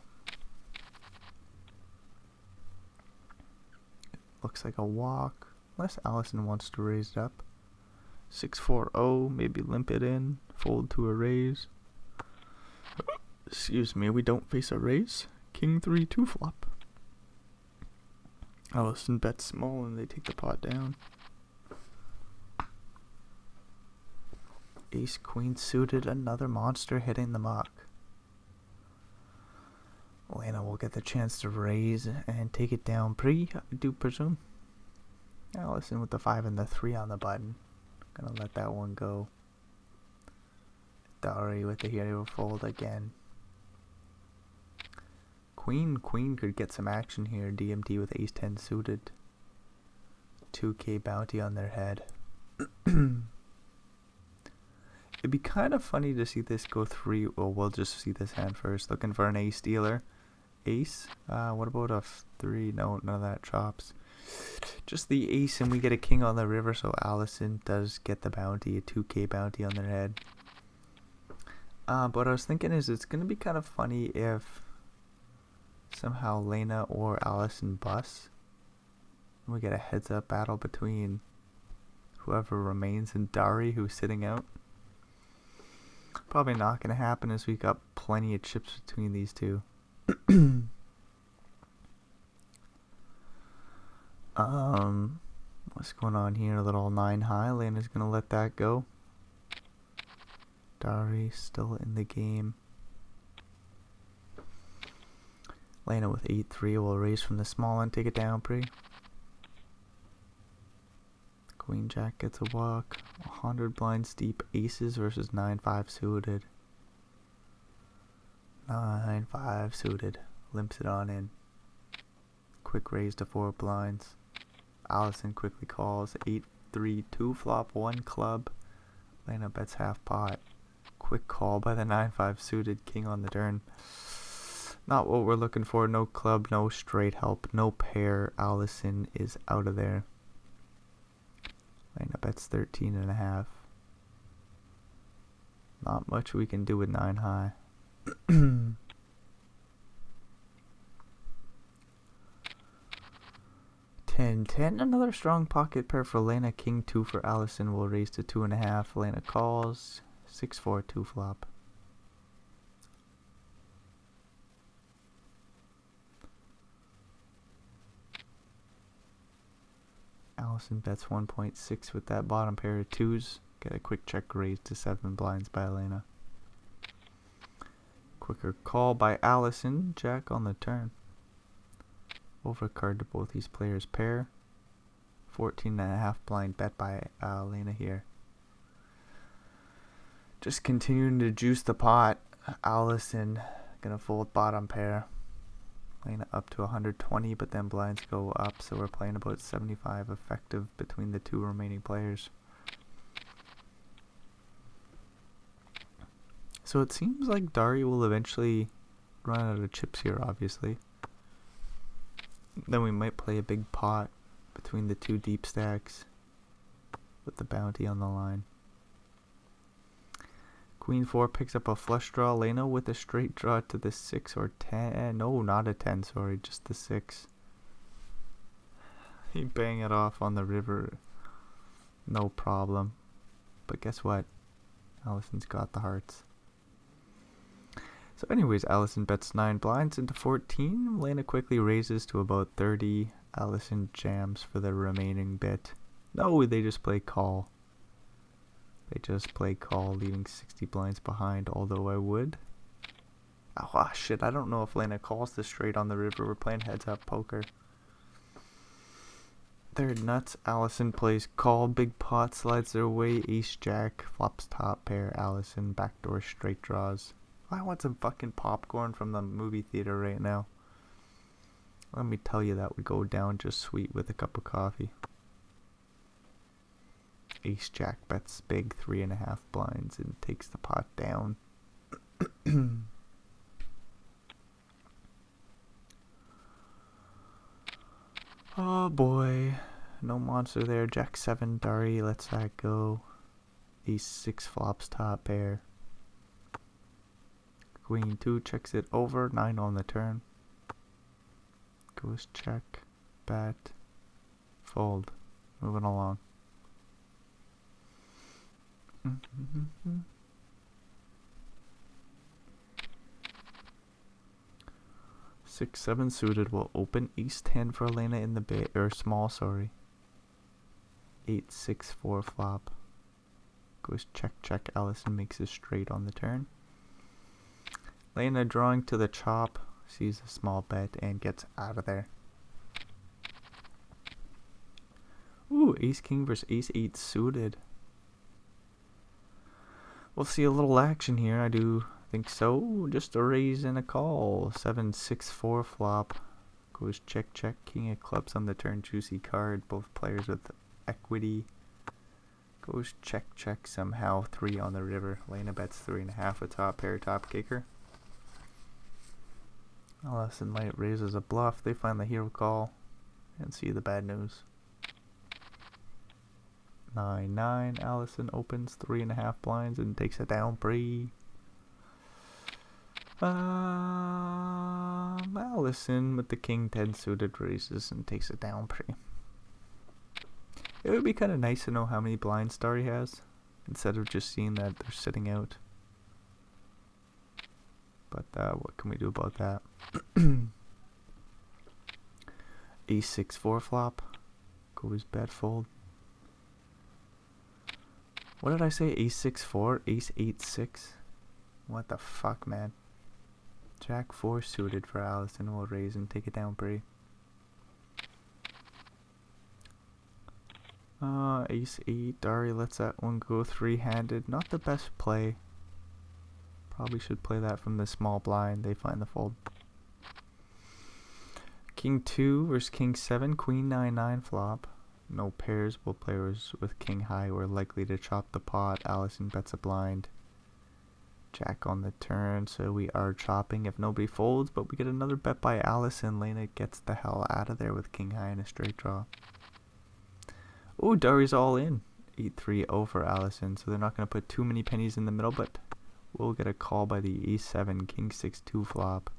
Looks like a walk, unless Allison wants to raise it up. 6-4-0, maybe limp it in, fold to a raise. Excuse me, we don't face a raise. King 3-2 flop. Allison bets small and they take the pot down. Ace Queen suited, another monster hitting the muck. Lena will get the chance to raise and take it down pre, I do presume. Allison with the 5 and the 3 on the button. Gonna let that one go. Dari with the hero fold again. Queen could get some action here. DMT with ace 10 suited. 2k bounty on their head. It'd be kind of funny to see this go 3. Well, we'll just see this hand first. Looking for an ace dealer. Ace. What about a 3? No, none of that chops. Just the ace, and we get a king on the river, so Allison does get the bounty, a 2k bounty on their head. But what I was thinking is it's going to be kind of funny if somehow Lena or Allison bust. We get a heads-up battle between whoever remains and Dari, who's sitting out. Probably not going to happen, as we got plenty of chips between these two. What's going on here? A little 9 high. Lena's going to let that go. Dari still in the game. Lena with 8-3 will raise from the small and take it down pre. Queen Jack gets a walk. 100 blinds deep. Aces versus 9-5 suited. 9-5 suited. Limps it on in. Quick raise to 4 blinds. Allison quickly calls. 8-3 2 flop 1 club. Lena bets half pot. Quick call by the 9-5 suited. King on the turn. Not what we're looking for. No club, no straight help, no pair. Allison is out of there. Lena bets 13.5. Not much we can do with 9 high. 10-10. Another strong pocket pair for Lena. King 2 for Allison. Will raise to 2.5. Lena calls. 6-4 2 flop. Allison bets 1.6 with that bottom pair of 2s. Get a quick check raise to 7 blinds by Elena. Quicker call by Allison. Jack on the turn. Overcard to both these players' pair. 14.5 blind bet by Elena here. Just continuing to juice the pot. Allison gonna fold bottom pair. Lena up to 120, but then blinds go up, so we're playing about 75 effective between the two remaining players. So it seems like Dari will eventually run out of chips here, obviously. Then we might play a big pot between the two deep stacks with the bounty on the line. Queen 4 picks up a flush draw. Lena with a straight draw to the 6 or 10. No, not a 10, sorry, just the 6. He bang it off on the river. No problem. But guess what? Allison's got the hearts. So anyways, Allison bets 9 blinds into 14. Lena quickly raises to about 30. Allison jams for the remaining bit. No, they just play call. They just play call, leaving 60 blinds behind, although I would. Oh, shit, I don't know if Lena calls this straight on the river. We're playing heads-up poker. They're nuts. Allison plays call. Big pot slides their way. Ace-jack. Flops top pair. Allison backdoor straight draws. I want some fucking popcorn from the movie theater right now. Let me tell you, that would go down just sweet with a cup of coffee. Ace-jack bets big 3.5 blinds and takes the pot down. Oh boy. No monster there. Jack 7 Dari lets that go. Ace 6 flops top pair. Queen 2 checks it over. 9 on the turn. Goes check. Bet. Fold. Moving along. 6-7 suited will open. Ace 10 for Elena in the big or small, sorry. 8-6-4 flop. Goes check check. Allison makes a straight on the turn. Lena drawing to the chop, sees a small bet and gets out of there. Ooh, ace king versus ace 8 suited. We'll see a little action here. I do think so. Just a raise and a call. 7-6-4 flop. Goes check check. King of clubs on the turn. Juicy card. Both players with equity. Goes check check somehow. 3 on the river. Lena bets 3.5 a top pair top kicker. Allison might raises a bluff. They find the hero call and see the bad news. 9-9. Allison opens 3.5 blinds and takes a down pre. Allison with the king 10 suited raises and takes a down pre. It would be kind of nice to know how many blind star he has instead of just seeing that they're sitting out. But what can we do about that? Ace 6-4 flop. Goes bet fold. What did I say? Ace 6-4? Ace 8-6? What the fuck, man? Jack 4 suited for Allison. Will raise and take it down pre. Ace 8. Dari lets that one go 3-handed. Not the best play. Probably should play that from the small blind. They find the fold. King 2 versus King 7. Queen 9-9 flop. No pairs. Both players with king high were likely to chop the pot. Allison bets a blind. Jack on the turn, so we are chopping if nobody folds, but we get another bet by Allison. Lena gets the hell out of there with king high and a straight draw. Ooh, Dari's all in. 8-3 over Allison, so they're not going to put too many pennies in the middle, but we'll get a call by the E7, king 6-2 flop.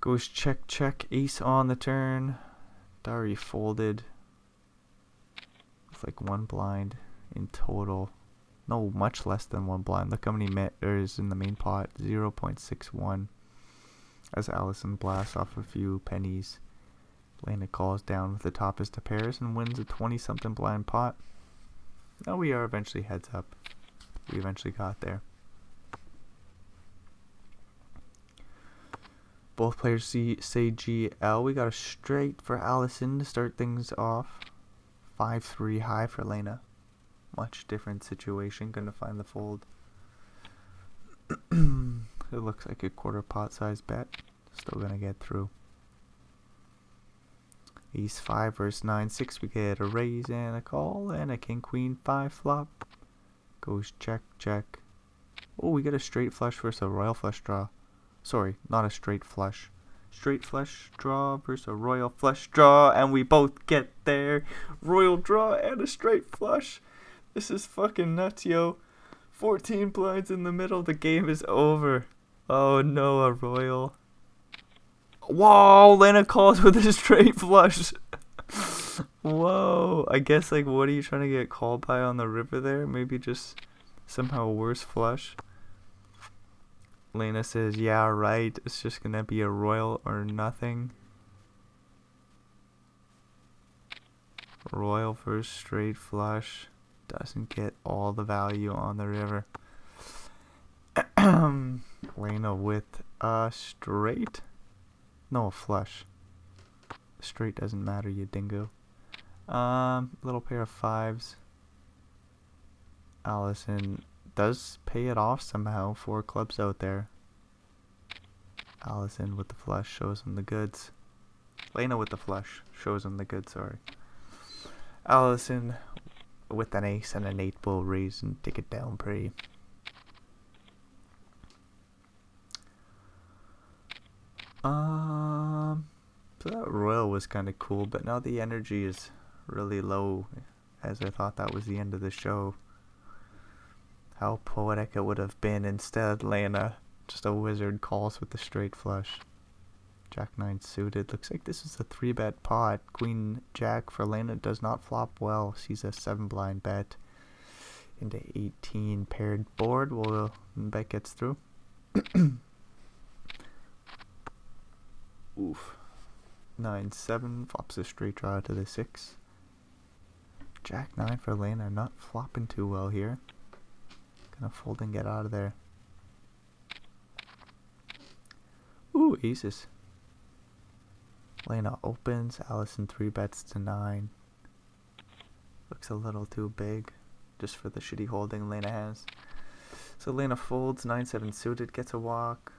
Goes check check, ace on the turn. Dari folded. It's like 1 blind in total. No, much less than 1 blind. Look how many is in the main pot. 0.61. As Allison blasts off a few pennies. Lena calls down with the toppest to pairs and wins a 20-something blind pot. Now we are eventually heads up. We eventually got there. Both players say GL. We got a straight for Allison to start things off. 5-3 high for Lena. Much different situation. Gonna find the fold. It looks like a quarter pot size bet. Still gonna get through. Ace 5 versus 9-6. We get a raise and a call and a king queen 5 flop. Goes check check. Oh, we get a straight flush versus a royal flush draw. Sorry, not a straight flush. Straight flush draw versus a royal flush draw, and we both get there. Royal draw and a straight flush. This is fucking nuts, yo. 14 blinds in the middle. The game is over. Oh no, a royal. Whoa, Lena calls with a straight flush. Whoa. I guess, like, what are you trying to get called by on the river there? Maybe just somehow a worse flush. Lena says, yeah, right. It's just gonna be a royal or nothing. Royal first straight flush. Doesn't get all the value on the river. Lena with a straight. No, a flush. Straight doesn't matter, you dingo. Little pair of 5s. Allison does pay it off somehow. 4 clubs out there. Allison with the flush shows him the goods. Lena with the flush shows him the goods, sorry. Allison with an ace and an 8 will raise and take it down pre. So that royal was kind of cool, but now the energy is really low, as I thought that was the end of the show. How poetic it would have been. Instead, Lena, just a wizard, calls with the straight flush. Jack 9 suited. Looks like this is a 3-bet pot. Queen Jack for Lena does not flop well. Sees a 7 blind bet into 18 paired board. Well, bet gets through. Oof. 9-7 flops a straight draw to the 6. Jack 9 for Lena, not flopping too well here. Gonna fold and get out of there. Ooh, aces. Lena opens. Allison 3 bets to 9. Looks a little too big, just for the shitty holding Lena has. So Lena folds, 9-7 suited, gets a walk.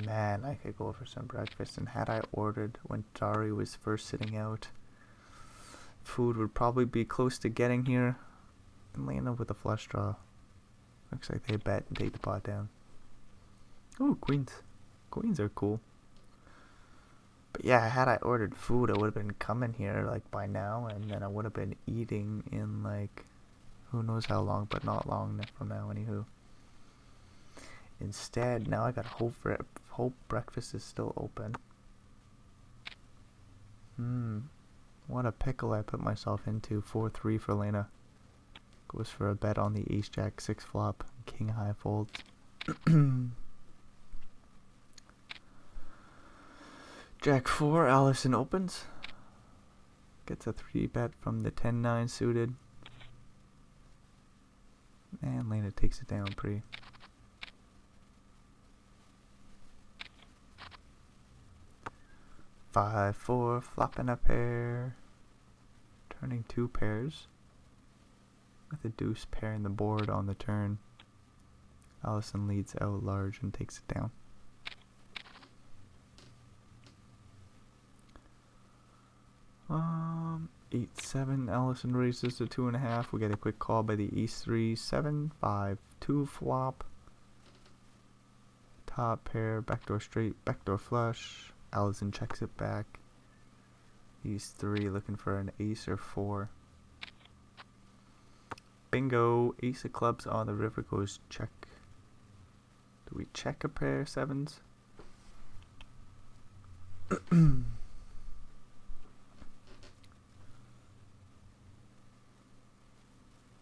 Man, I could go for some breakfast, and had I ordered when Dari was first sitting out, food would probably be close to getting here. And Lena with a flush draw. Looks like they bet and take the pot down. Ooh, queens. Queens are cool. But yeah, had I ordered food, I would have been coming here like by now, and then I would have been eating in like who knows how long, but not long from now, anywho. Instead, now I got hope breakfast is still open. What a pickle I put myself into. 4-3 for Lena. Goes for a bet on the ace jack 6 flop. King high folds. Jack 4, Allison opens. Gets a 3 bet from the 10-9 suited. And Lena takes it down pretty. Five, 4, flopping a pair. Turning 2 pairs. With a deuce pairing the board on the turn. Allison leads out large and takes it down. 8-7, Allison raises to 2.5. We get a quick call by the ace 3, 7, 5, 2 flop. Top pair, backdoor straight, backdoor flush. Allison checks it back. Ace 3 looking for an ace or 4. Bingo! Ace of clubs on the river goes check. Do we check a pair 7s?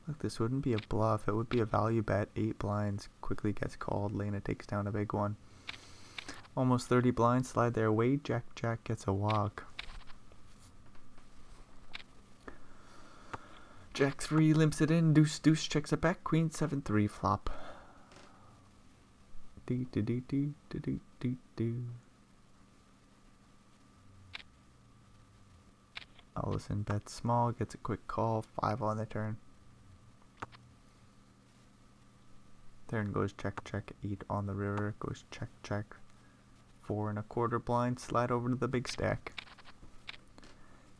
Look, this wouldn't be a bluff. It would be a value bet. 8 blinds. Quickly gets called. Lena takes down a big one. Almost 30 blinds. Slide their way. Jack Jack gets a walk. Jack 3 limps it in. Deuce Deuce checks it back. Queen 7-3 flop. Do do do do do do do do. Allison bets small. Gets a quick call. 5 on the turn. Turn goes check check. 8 on the river goes check check. 4 1/4 blind. Slide over to the big stack.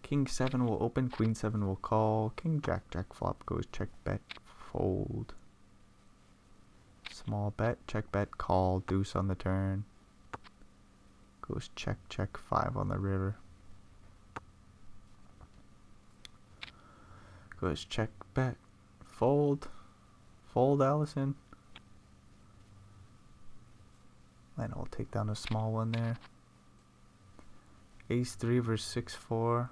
King 7 will open. Queen 7 will call. King Jack Jack flop goes check bet fold. Small bet check bet call. Deuce on the turn. Goes check check. 5 on the river. Goes check bet fold. Fold Allison. And I'll take down a small one there. Ace 3 versus 6-4.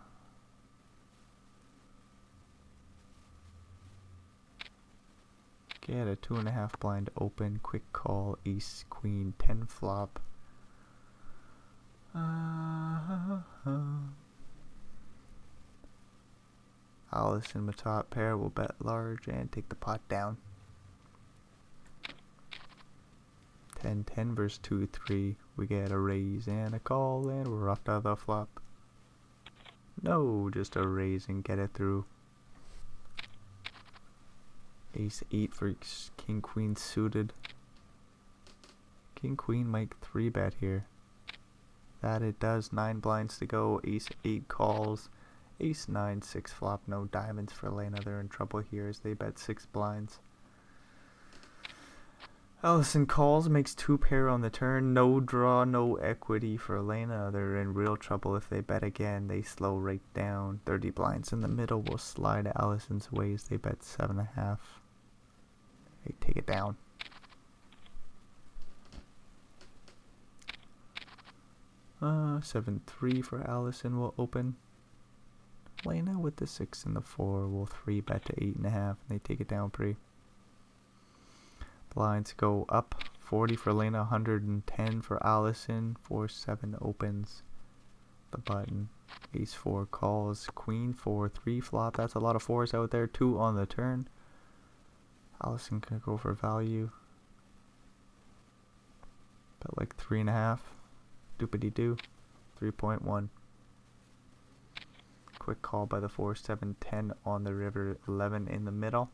Get a 2.5 blind open. Quick call. Ace Queen 10 flop. Allison with top pair will bet large and take the pot down. 10-10 versus 2-3. We get a raise and a call, and we're off to the flop. No, just a raise and get it through. Ace 8 for King Queen suited. King Queen might 3 bet here. That it does. 9 blinds to go. Ace 8 calls. Ace 9 6 flop. No diamonds for Lena. They're in trouble here as they bet 6 blinds. Allison calls, makes 2 pair on the turn. No draw, no equity for Lena. They're in real trouble if they bet again. They slow right down. 30 blinds in the middle will slide Allison's way as they bet 7.5. They take it down. Uh, 7-3 for Allison will open. Lena with the 6 and the 4 will 3 bet to 8.5, and they take it down pretty. Blinds go up. 40 for Lena, 110 for Allison. 4-7 opens the button. Ace 4 calls. Queen 4 3 flop. That's a lot of 4s out there. 2 on the turn. Allison can go for value. Bet like 3.5. Doopity doo. 3.1. quick call by the 4, 7, 10 on the river, 11 in the middle.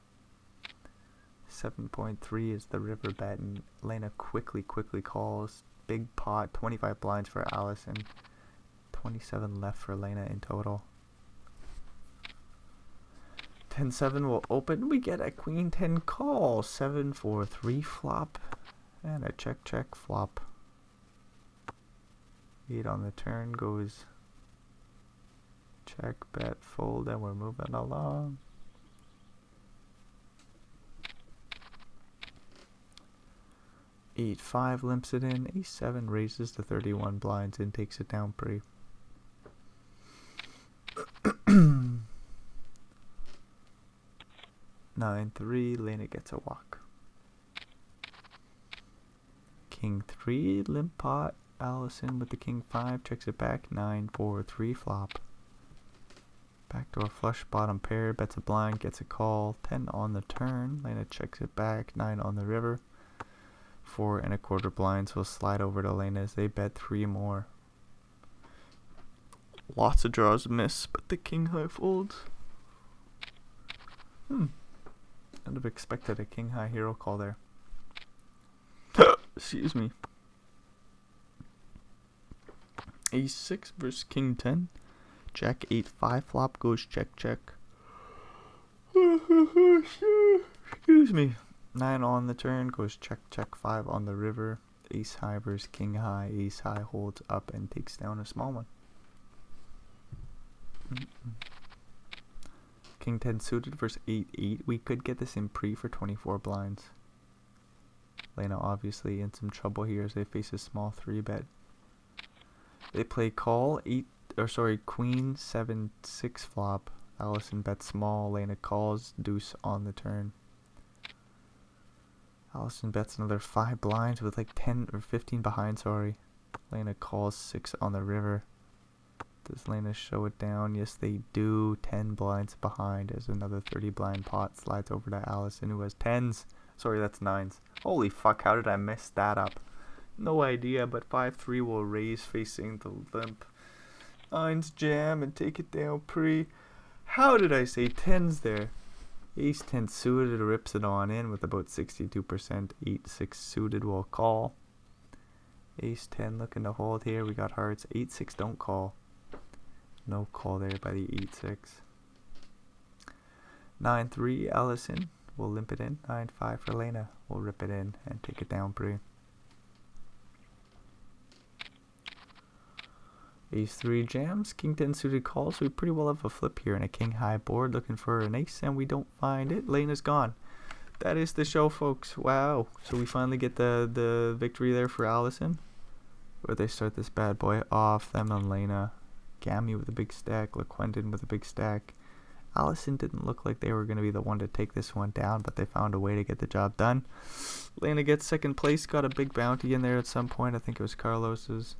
7.3 is the river bet, and Lena quickly calls. Big pot, 25 blinds for Allison. 27 left for Lena in total. 10-7 will open. We get a queen 10 call. 7-4-3 flop. And a check flop. 8 on the turn goes check, bet, fold, and we're moving along. Eight 5 limps it in. Ace 7 raises to 31 blinds and takes it down pretty. 9-3, Lena gets a walk. King 3, limp pot. Allison with the king 5 checks it back. 9-4-3 flop. Backdoor flush bottom pair, bets a blind, gets a call. 10 on the turn. Lena checks it back. 9 on the river. 4 1/4 blinds will slide over to Lena as they bet 3 more. Lots of draws miss, but the king high folds. I'd have expected a king high hero call there. Excuse me. Ace 6 versus king 10. Jack 8 5 flop goes check. Excuse me. 9 on the turn goes check 5 on the river. Ace high versus king high. Ace high holds up and takes down a small one. King 10 suited versus 8-8. We could get this in pre for 24 blinds. Lena obviously in some trouble here as they face a small 3 bet. They play call queen 7-6 flop. Allison bets small. Lena calls deuce on the turn. Allison bets another 5 blinds with like 10 or 15 behind, sorry. Lena calls 6 on the river. Does Lena show it down? Yes, they do. 10 blinds behind as another 30 blind pot slides over to Allison, who has 10s. Sorry, that's 9s. Holy fuck, how did I mess that up? No idea, but 5-3 will raise facing the limp. 9s jam and take it down pre. How did I say 10s there? Ace 10 suited rips it on in with about 62%. 8-6 suited will call. Ace 10 looking to hold here. We got hearts. 8-6 don't call. No call there by the 8-6. 9-3 Allison will limp it in. 9-5 for Lena will rip it in and take it down pre. Ace 3 jams. King 10 suited calls. We pretty well have a flip here and a king high board looking for an ace, and we don't find it. Lena's gone. That is the show, folks. Wow. So we finally get the victory there for Allison. Where they start this bad boy off. Them and Lena. Gammy with a big stack. LaQuentin with a big stack. Allison didn't look like they were going to be the one to take this one down, but they found a way to get the job done. Lena gets second place. Got a big bounty in there at some point. I think it was Carlos's.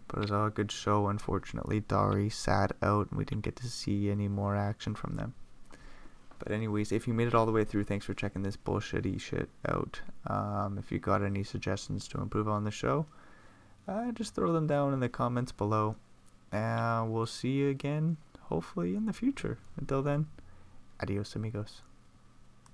But it was all a good show. Unfortunately, Dari sat out and we didn't get to see any more action from them. But anyways, if you made it all the way through, thanks for checking this bullshitty shit out. If you got any suggestions to improve on the show, just throw them down in the comments below. And we'll see you again, hopefully, in the future. Until then, adios amigos.